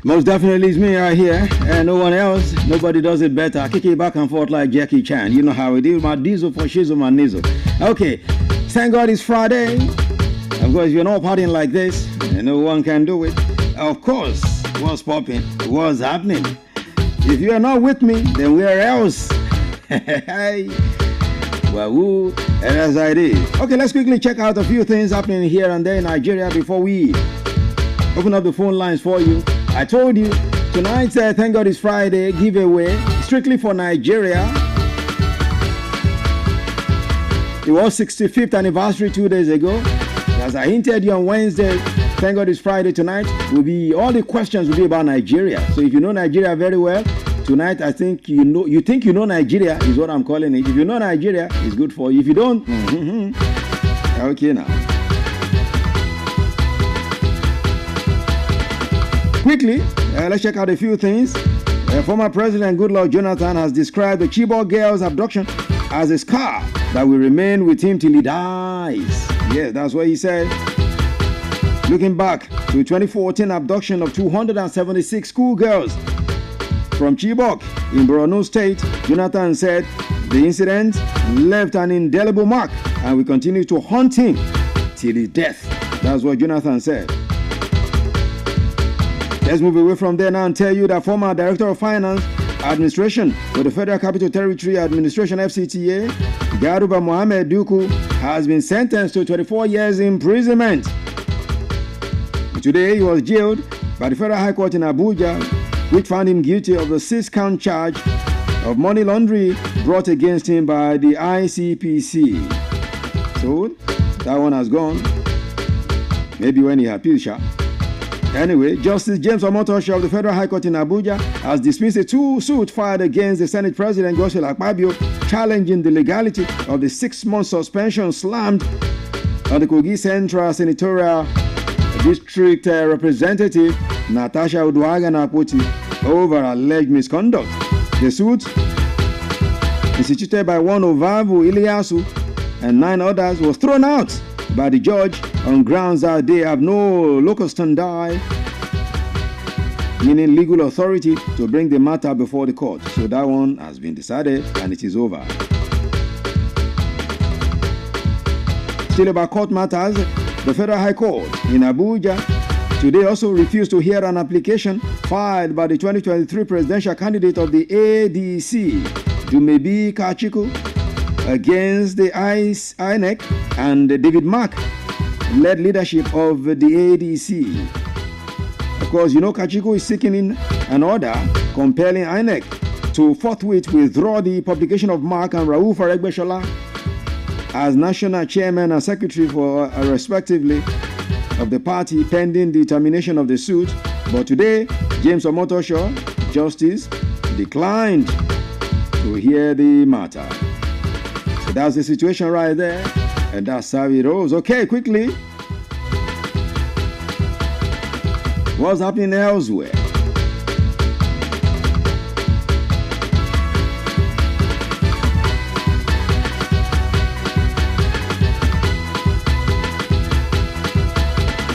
Most definitely it's me right here, and no one else. Nobody does it better. I kick it back and forth like Jackie Chan. You know how it is. My diesel for shizzle, my nizzle. Okay, thank God it's Friday. Of course, you're not partying like this, and no one can do it. Of course, what's popping? What's happening? If you are not with me, then where else? Well, woo, and that's how it is. Okay, let's quickly check out a few things happening here and there in Nigeria before we open up the phone lines for you. I told you, tonight's Thank God It's Friday giveaway, strictly for Nigeria. It was 65th anniversary 2 days ago. As I hinted you on Wednesday, Thank God It's Friday tonight, all the questions will be about Nigeria. So if you know Nigeria very well, tonight I think you know Nigeria is what I'm calling it. If you know Nigeria, it's good for you. If you don't, okay now. Quickly, let's check out a few things. Former President Goodluck Jonathan has described the Chibok girl's abduction as a scar that will remain with him till he dies. Yes, that's what he said. Looking back to 2014 abduction of 276 schoolgirls from Chibok in Borno State, Jonathan said the incident left an indelible mark and will continue to haunt him till his death. That's what Jonathan said. Let's move away from there now and tell you that former Director of Finance Administration with the Federal Capital Territory Administration FCTA, Garuba Mohamed Duku, has been sentenced to 24 years imprisonment. Today he was jailed by the Federal High Court in Abuja, which found him guilty of the 6-count charge of money laundering brought against him by the ICPC. So that one has gone. Maybe when he appeals, Anyway, Justice James Omotosho of the Federal High Court in Abuja has dismissed a suit filed against the Senate President Godswill Akpabio, challenging the legality of the 6-month suspension slammed on the Kogi Central Senatorial District Representative Natasha Uduaga Napoti over alleged misconduct. The suit, instituted by one Ovavu Iliasu and 9 others, was thrown out by the judge on grounds that they have no locus standi, meaning legal authority, to bring the matter before the court. So that one has been decided and it is over. Still about court matters, the Federal High Court in Abuja today also refused to hear an application filed by the 2023 presidential candidate of the ADC, Dumebi Kachiku, against the INEC and the David Mark led leadership of the ADC. Of course, you know Kachiku is seeking in an order compelling INEC to forthwith withdraw the publication of Mark and Raouf Aregbesola as national chairman and secretary for respectively of the party pending the termination of the suit. But today, James Omotosho, Justice, declined to hear the matter. So that's the situation right there, and that's how it goes. Okay, quickly, what's happening elsewhere?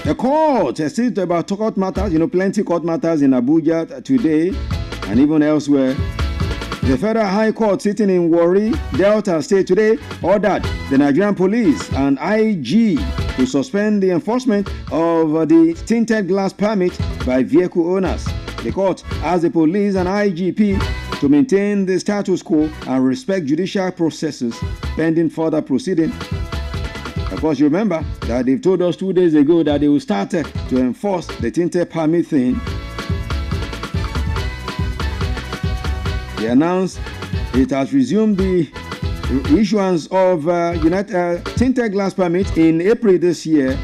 The court has still about court matters, plenty court matters in Abuja today and even elsewhere. The Federal High Court sitting in Warri, Delta State today ordered the Nigerian police and IG to suspend the enforcement of the tinted glass permit by vehicle owners. The court asked the police and IGP to maintain the status quo and respect judicial processes pending further proceeding. Of course, you remember that they've told us 2 days ago that they will start to enforce the tinted permit thing. They announced it has resumed the issuance of tinted glass permit in April this year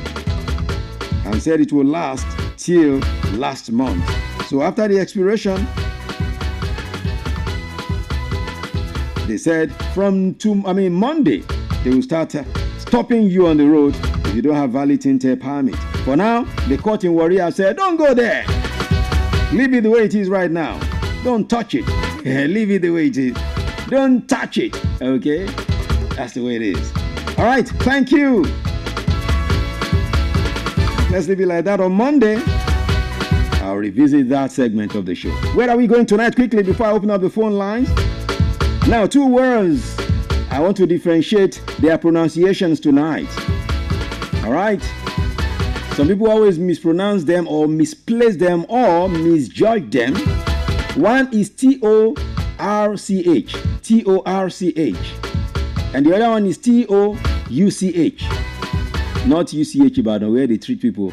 and said it will last till last month. So after the expiration They said Monday, they will start stopping you on the road if you don't have valid tinted permit. For now, the court in Warrior said, don't go there. Leave it the way it is right now. Don't touch it. Leave it the way it is. Don't touch it. Okay? That's the way it is. All right. Thank you. Let's leave it like that. On Monday, I'll revisit that segment of the show. Where are we going tonight? Quickly, before I open up the phone lines. Now, 2 words. I want to differentiate their pronunciations tonight. All right? Some people always mispronounce them or misplace them or misjudge them. One is T-O-R-C-H. T-O-R-C-H. And the other one is T-O-U-C-H. Not U-C-H, but where they treat people.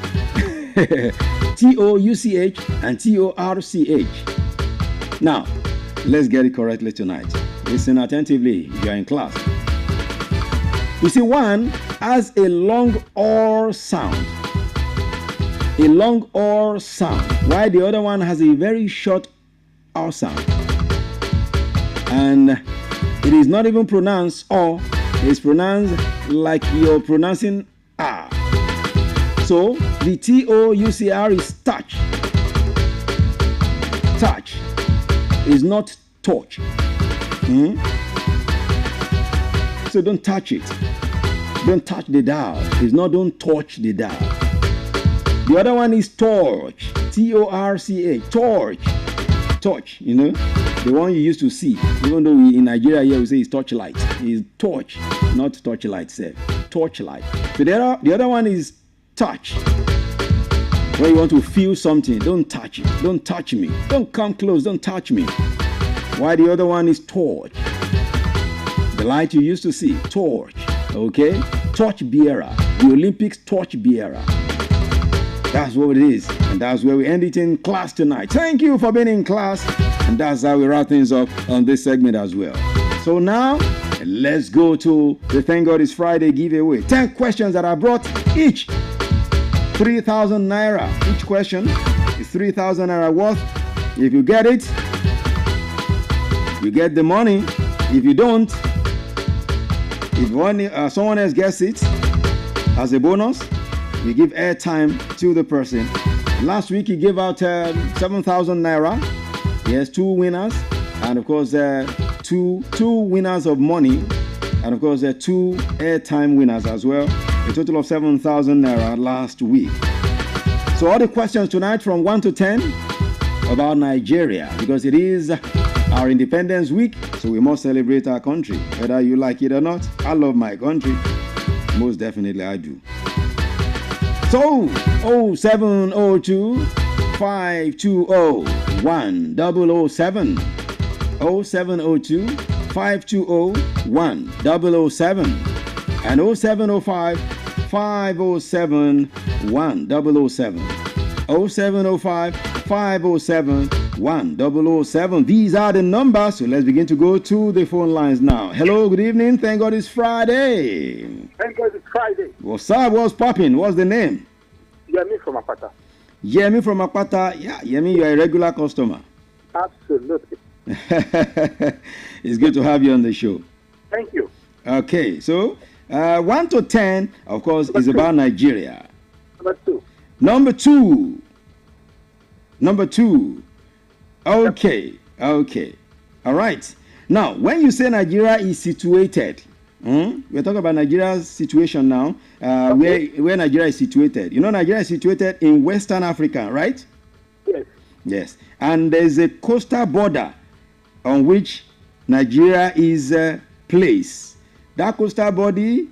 T-O-U-C-H and T-O-R-C-H. Now, let's get it correctly tonight. Listen attentively if you are in class. You see, one has a long R sound. A long R sound. While the other one has a very short R sound. And it is not even pronounced R. It's pronounced like you're pronouncing R. So the T-O-U-C-R is touch. Touch is not touch. So don't touch it. Don't touch the dial. It's not don't touch the dial. The other one is torch. T-O-R-C-H. Torch. Torch, you know, the one you used to see. Even though in Nigeria here we say it's torchlight. It's torch, not torchlight, sir. Torchlight. So the other one is touch. When you want to feel something, don't touch it. Don't touch me. Don't come close. Don't touch me. While the other one is torch. The light you used to see. Torch. Okay? Torch bearer. The Olympics torch bearer. That's what it is. And that's where we end it in class tonight. Thank you for being in class. And that's how we wrap things up on this segment as well. So now, let's go to the Thank God It's Friday giveaway. 10 questions that I brought, each 3,000 naira. Each question is 3,000 naira worth. If you get it, you get the money. If you don't, if someone else gets it as a bonus, we give airtime to the person. Last week he gave out 7,000 naira. Yes, 2 winners, and of course 2 winners of money, and of course 2 airtime winners as well. A total of 7,000 naira last week. So all the questions tonight from 1 to 10 about Nigeria, because it is our Independence Week, so we must celebrate our country, whether you like it or not. I love my country. Most definitely I do. So 0702 520 1007. 0702 520 1007 and 0705 507 1007. 0705 507 1007. These are the numbers. So let's begin to go to the phone lines now. Hello, good evening. Thank God it's Friday. Thank God it's Friday. What's up? What's popping? What's the name? Yemi from Akpata. Yemi from Akpata. Yeah, Yemi, you're a regular customer. Absolutely. It's good to have you on the show. Thank you. Okay, so 1 to 10, of course, is about Nigeria. Number two. Okay. All right. Now, when you say Nigeria is situated, we're talking about Nigeria's situation now, where Nigeria is situated. You know, Nigeria is situated in Western Africa, right? Yes. Yes. And there's a coastal border on which Nigeria is placed. That coastal border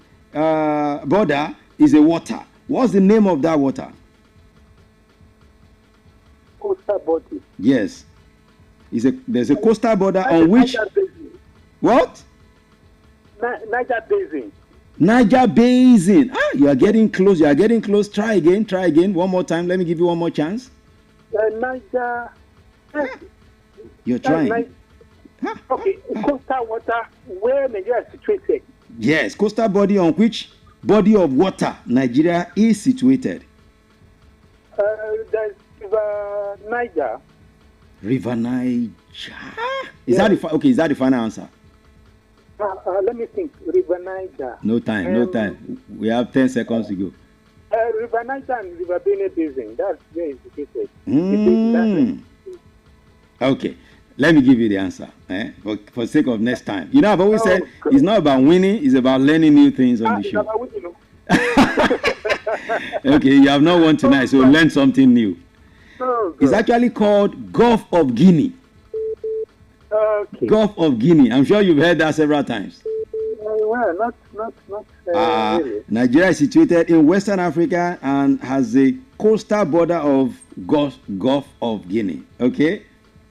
is a water. What's the name of that water? Coastal border. Yes. There's a coastal border on which... What? Niger Basin. Niger Basin. You are getting close. Try again. One more time. Let me give you one more chance. Niger. You're trying. Okay, coastal water where Nigeria is situated. Yes, coastal body on which body of water Nigeria is situated. There's River Niger. River Niger. Is that the final answer? Let me think. River Niger. No time, no time. We have 10 seconds to go. River Niger and River Benue Basin. That's where it's located. Okay. Let me give you the answer. For sake of next time. You know, I've always said it's not about winning, it's about learning new things on the show. Okay, you have not won tonight, so learn something new. It's actually called Gulf of Guinea. Okay. Gulf of Guinea. I'm sure you've heard that several times. Well, not really. Nigeria is situated in Western Africa and has a coastal border of Gulf of Guinea. Okay?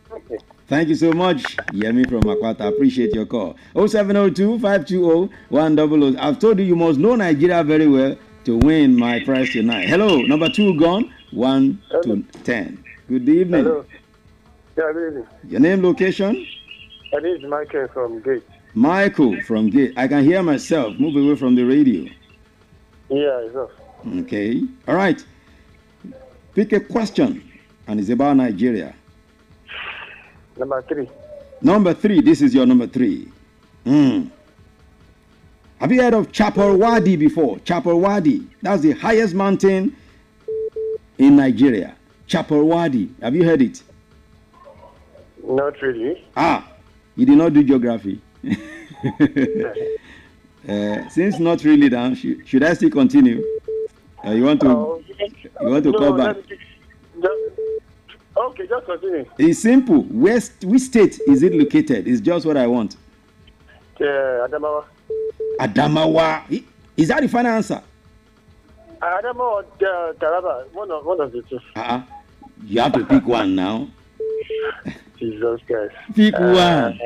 Okay. Thank you so much, Yemi from Akwata. I appreciate your call. 0702-520-100. I've told you must know Nigeria very well to win my prize tonight. Hello, number 2 gone. 1 to 10. Good evening. Hello. Yeah, good evening. Your name, location? My name is Michael from Gate. Michael from Gate. I can hear myself. Move away from the radio. Yeah, it's off. Okay. All right. Pick a question, and it's about Nigeria. Number 3. Number 3. This is your number 3. Have you heard of Chapel Wadi before? Chapel Wadi. That's the highest mountain in Nigeria. Chapel Wadi. Have you heard it? Not really. You did not do geography. Since not really done, should I still continue? You want to call back? Okay, just continue. It's simple. Which state is it located? It's just what I want. Adamawa. Adamawa. Is that the final answer? Adamawa or Taraba. One of the two. You have to pick one now. Jesus Christ. Pick one.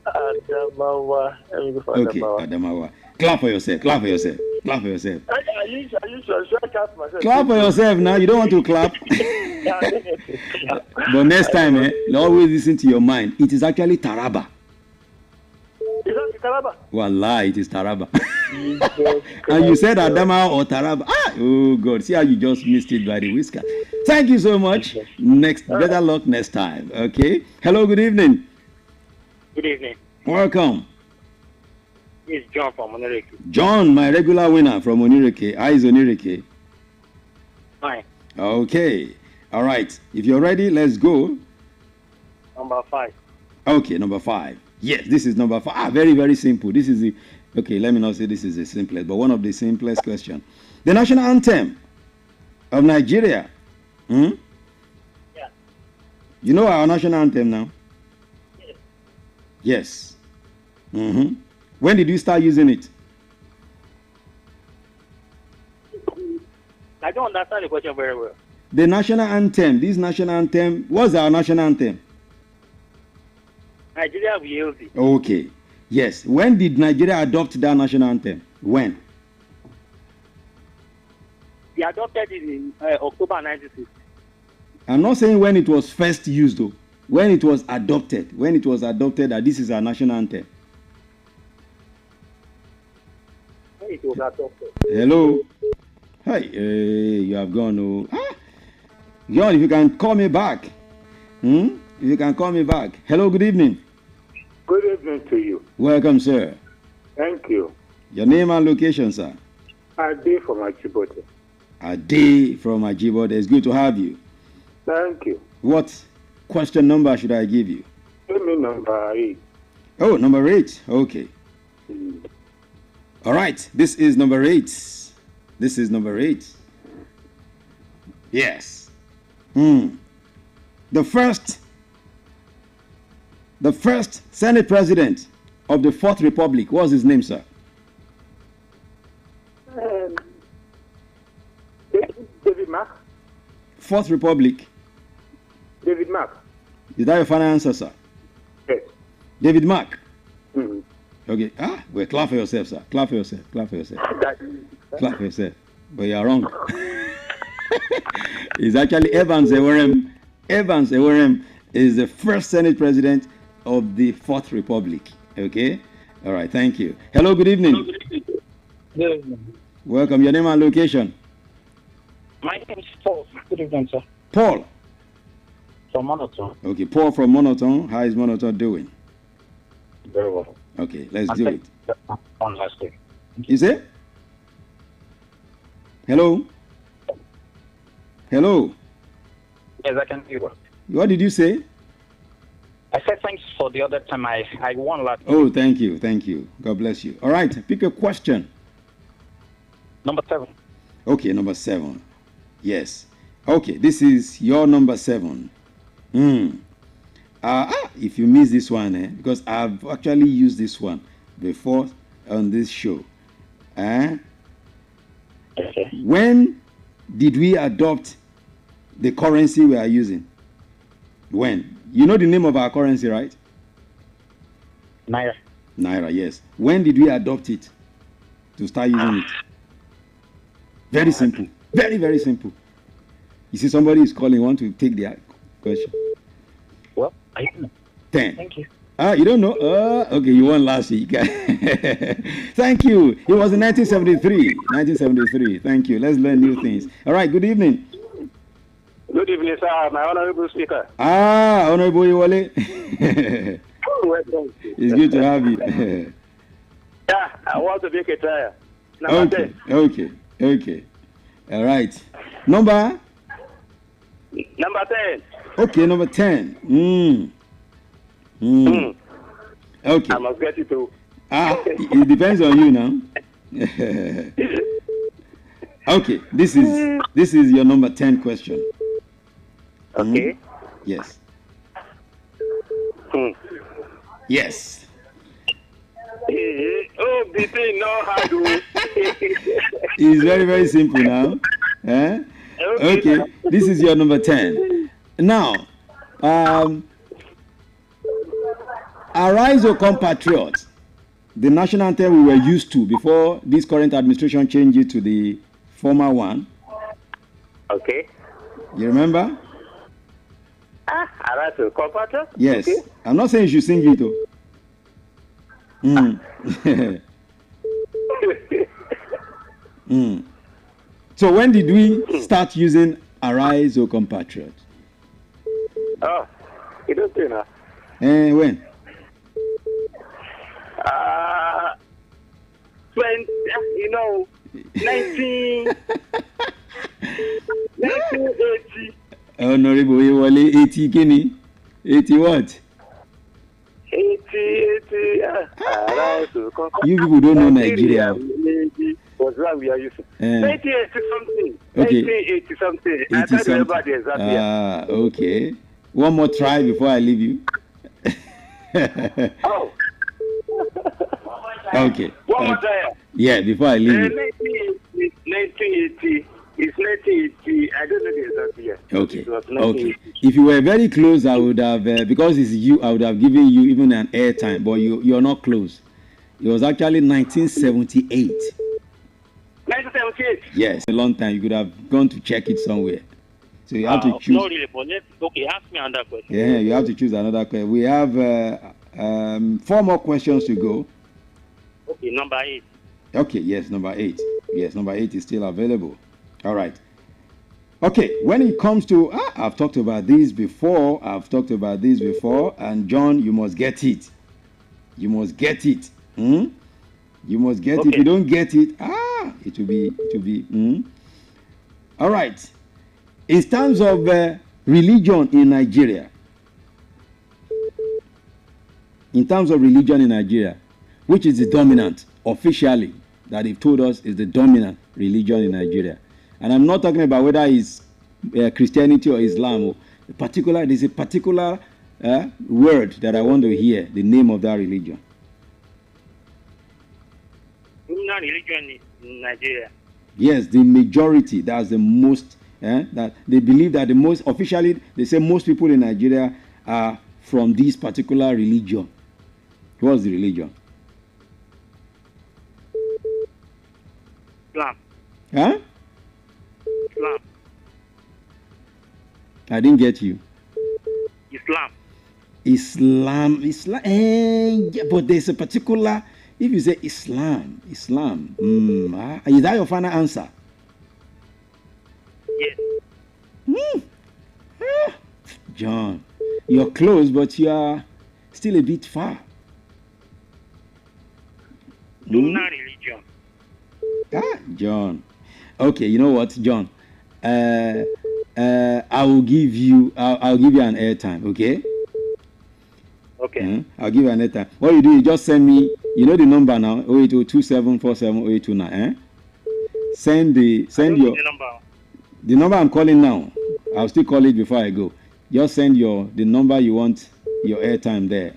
Adamawa. Let me go for Okay, Adamawa. Adamawa. Clap for yourself. Clap for yourself. Clap for yourself. Are you sure? Should I clap myself? Clap for yourself now. You don't want to clap. But next time, always listen to your mind. It is actually Taraba. Is that Taraba? Wallah, it is Taraba. And you said Adama or Taraba. Oh God, see how you just missed it by the whisker. Thank you so much. Better luck next time. Okay. Hello, good evening. Good evening. Welcome. It's John from Onireke. John, my regular winner from Onireke. How is Onireke? Fine. Okay. All right. If you're ready, let's go. Number 5. Okay, number 5. Yes, this is number 5. Very, very simple. This is the... Okay, let me not say this is the simplest, but one of the simplest questions. The national anthem of Nigeria. Yeah. You know our national anthem now? Yes. When did you start using it? I don't understand the question very well. The national anthem. This national anthem. What's our national anthem? Nigeria will yield it. Okay. Yes. When did Nigeria adopt that national anthem? When? They adopted it in October 1960. I'm not saying when it was first used though. When it was adopted. When it was adopted that this is our national anthem. When it was adopted. Hello? Hey, you have gone. Oh. John, if you can call me back. If you can call me back. Hello, good evening. Good evening to you. Welcome, sir. Thank you. Your name and location, sir? Ade from Ajibode. Ade from Ajibode. It's good to have you. Thank you. What question number should I give you? Give me number 8. Oh, number 8. Okay. All right. This is number 8. This is number 8. Yes. The first Senate President of the Fourth Republic. What's his name, sir? David Mark. Fourth Republic. David Mark. Is that your final answer, sir? Yes. David Mark. Okay. Well, clap for yourself, sir. Clap for yourself. Clap for yourself. Clap for yourself. But you are wrong. It's actually Evans Ewerem. Evans Ewerem is the first Senate President of the Fourth Republic. Okay? All right. Thank you. Hello. Good evening. Good evening. Welcome. Your name and location? My name is Paul. Good evening, sir. Paul. From Monoton. Okay. Paul from Monoton. How is Monoton doing? Very well. Okay, let's do it. On last day. Is it? Hello? Hello? Yes, I can hear you. What did you say? I said thanks for the other time. I won last. Oh, thank you. Thank you. God bless you. All right, pick a question. Number 7. Okay, number 7. Yes. Okay, this is your number 7. If you miss this one, because I've actually used this one before on this show. Okay. When did we adopt the currency we are using? When? You know the name of our currency, right? Naira. Naira, yes. When did we adopt it to start using it? Very simple. Very, very simple. You see, somebody is calling. Want to take the question? Well, I don't know. 10. Thank you. You don't know? Okay, you won last week. Thank you. It was in 1973. 1973. Thank you. Let's learn new things. All right, good evening. Good evening, sir. My honorable speaker. Honorable Iwale. It's good to have you. Yeah, I want to make a trial. Okay. All right. Number 10. Okay, number 10. Okay. I must get it too. It depends on you now. Okay, this is your number 10 question. Okay. Yes. Yes. Oh, the thing know how to. It's very, very simple now. Okay, this is your number 10. Now, Arise, O Compatriots, the national anthem we were used to before this current administration changed it to the former one. Okay. You remember? Arise, O Compatriots? Yes. Okay. I'm not saying you should sing it though. So when did we start using Arise, O Compatriots? Oh, you don't know. When? 1980. Honorable Iwale, 80 Guinea. 80 what? 80. You people don't know Nigeria. Was what we are using. 1980 something. Okay. 1980 something. 80 I can't remember the exact year. Okay. One more try before I leave you. Oh. Okay. One more time. Yeah, before I leave you. 1980. It's 1980. I don't know the exact year. Okay. Okay. If you were very close, I would have, because it's you, I would have given you even an airtime, but you're not close. It was actually 1978. 1978? Yes, a long time. You could have gone to check it somewhere. So you have to choose. Not really, but okay, ask me another question. Yeah, you have to choose another question. We have 4 more questions to go. Okay, number 8. Okay, yes, number 8. Yes, number 8 is still available. All right. Okay, when it comes to, I've talked about this before. And John, you must get it. You must get it. You must get it. If you don't get it, it will be. All right. In terms of religion in Nigeria, which is the dominant officially that they've told us is the dominant religion in Nigeria, and I'm not talking about whether it's Christianity or Islam. There's a particular word that I want to hear, the name of that religion. Dominant religion in Nigeria. Yes, the majority. That's the most. That they believe that the most officially, they say most people in Nigeria are from this particular religion. What's the religion? Islam. Huh? Islam. I didn't get you. Islam. Yeah, but there's a particular. If you say Islam. Is that your final answer? Yes. John, you're close, but you are still a bit far. Lunar religion. John. Okay, you know what, John? I will give you. I'll give you an airtime. Okay. Okay. I'll give you an airtime. What you do is just send me. You know the number now. 08027470829. Send your the number I'm calling now. I'll still call it before I go. Just send the number you want your airtime there.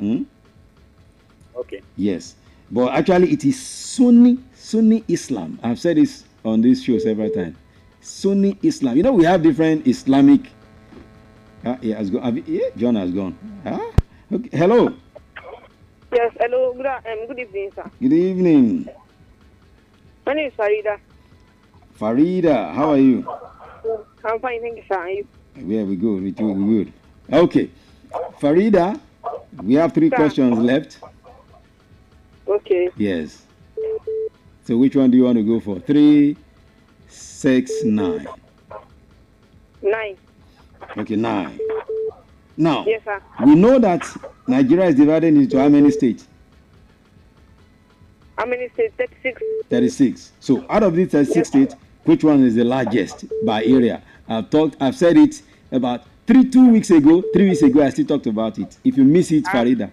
Okay. Yes, but actually it is Sunni Islam. I've said this on this show several times. Sunni Islam. You know we have different Islamic. He has gone. John has gone. Okay. Hello. Yes. Hello. Good evening, sir. Good evening. My name is Farida. Farida, how are you? I'm fine, thank you, sir. Are you? Yeah, we're good. We're good. Okay. Farida, we have 3 questions left. Okay. Yes. So which one do you want to go for? 3, 6, 9. 9. Okay, 9. Now, yes, sir. We know that Nigeria is divided into how many states? How many states? 36. 36. So out of these 36 states, which one is the largest by area? I've said it about 3 weeks ago. 3 weeks ago, I still talked about it. If you miss it, Farida,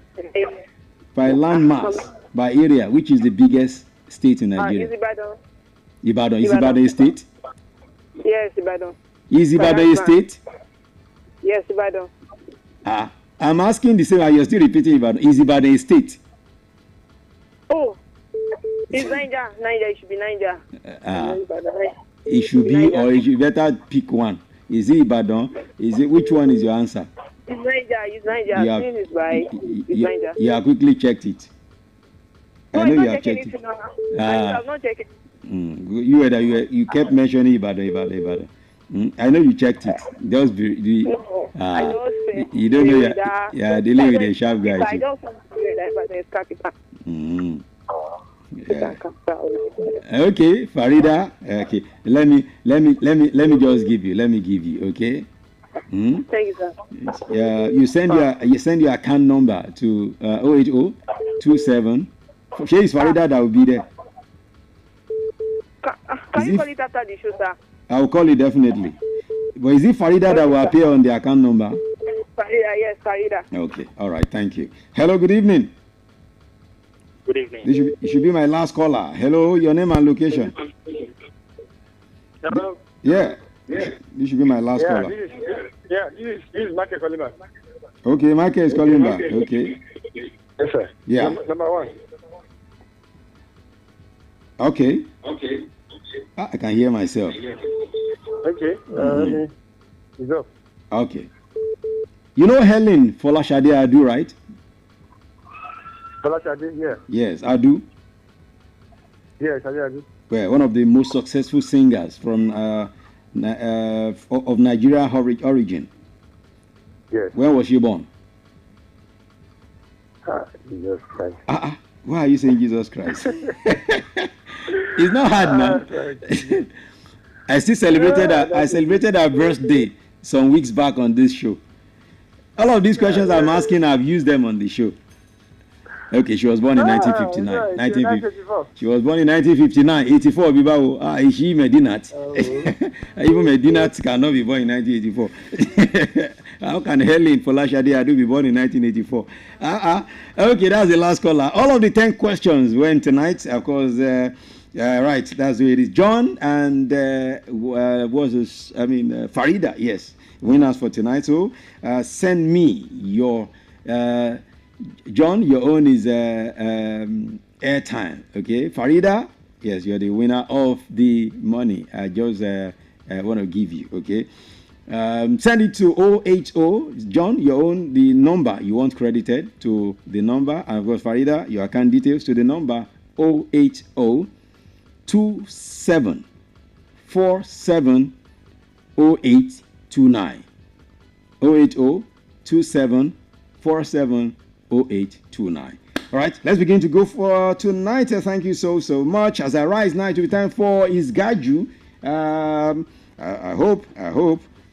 by land mass, by area, which is the biggest state in Nigeria? Ibadan. Is Ibadan a state? Yes, Ibadan. Is Ibadan a state? Yes, Ibadan. I'm asking the same, and you're still repeating Ibadan. Is Ibadan a state? Oh, it's Niger. It should be Niger. It should be, or you should better pick one. Is it Ibadan? Which one is your answer? It's Niger. It's Niger. You have quickly checked it. No, I know you have checked it. I have not checked it. You kept mentioning Ibadan. I know you checked it. Just you don't know you're dealing with a sharp guy. I don't want to do that, but it's capital. Yeah. Okay, Farida. Okay, let me just give you. Okay. Thank you, sir. You send your account number to 08027. She is Farida that will be there. Can you call it after the show, sir? I will call it definitely. But is it Farida that will appear on the account number? Farida, yes, Farida. Okay, all right, thank you. Hello, good evening. Good evening. It should be my last caller. Hello, your name and location. Hello. Yeah. This should be my last caller. This is Michael calling back. Okay, Michael is calling back. Okay. Yes, sir. Yeah. Number 1. Okay. I can hear myself. Okay. It's up. Okay. You know Helen Folashade Adu, right? Folashade, yeah. Yes, Adu. Yes, Adu. Well, one of the most successful singers from of Nigeria origin. Yes. When was she born? Jesus Christ. Why are you saying Jesus Christ? It's not hard now. I celebrated her birthday some weeks back on this show. All of these questions I'm asking, I've used them on the show. Okay, she was born in 1959. 1954. She was born in 1959. 84, Bibawo. Is she Medinat? Even Medinat cannot be born in 1984. How can Helen Folashade Adu be born in 1984? Okay, that's the last caller. All of the 10 questions went tonight. Of course, right, that's who it is. John and Farida, yes, winners for tonight. So send me your... John, your own is airtime, okay? Farida, yes, you're the winner of the money I just want to give you, okay? Send it to 080. John, your own, the number you want credited to the number, and of course, Farida, your account details to the number 080 2747 0829. 080 2747 0829. All right, let's begin to go for tonight. Thank you so much. As I rise now, it will be time for Isgaju. I hope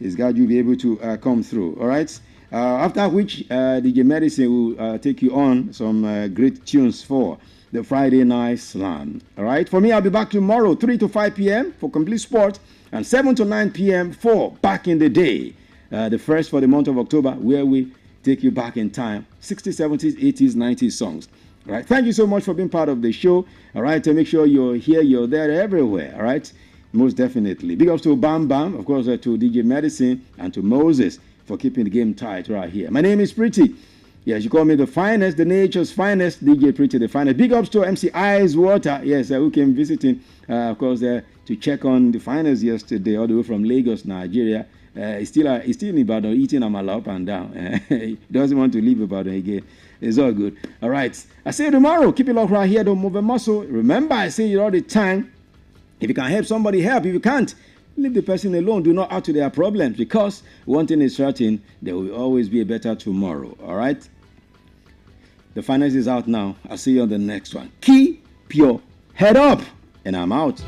Isgaju will be able to come through. All right, After which, DJ Medicine will take you on some great tunes for the Friday Night Slam. All right. For me, I'll be back tomorrow, 3 to 5 p.m. for Complete Sport, and 7 to 9 p.m. for Back in the Day. The first for the month of October, where we take you back in time, 60s, 70s, 80s, 90s songs. All right. Thank you so much for being part of the show. All right. To make sure you're here, you're there, everywhere. All right. Most definitely. Big ups to Bam Bam, of course, to DJ Medicine, and to Moses for keeping the game tight right here. My name is Pretty. Yes, you call me the finest, the nature's finest, DJ Pretty, the finest. Big ups to MC Ice Water, yes, who came visiting, of course, to check on the finest yesterday, all the way from Lagos, Nigeria. He's still in Ibadan, eating amala up and down. He doesn't want to leave Ibadan again. It's all good. All right. I see you tomorrow. Keep it locked right here. Don't move a muscle. Remember, I say it all the time. If you can help somebody, help. If you can't, leave the person alone. Do not add to their problems, because one thing is certain, there will always be a better tomorrow. All right? The finance is out now. I'll see you on the next one. Keep your head up. And I'm out.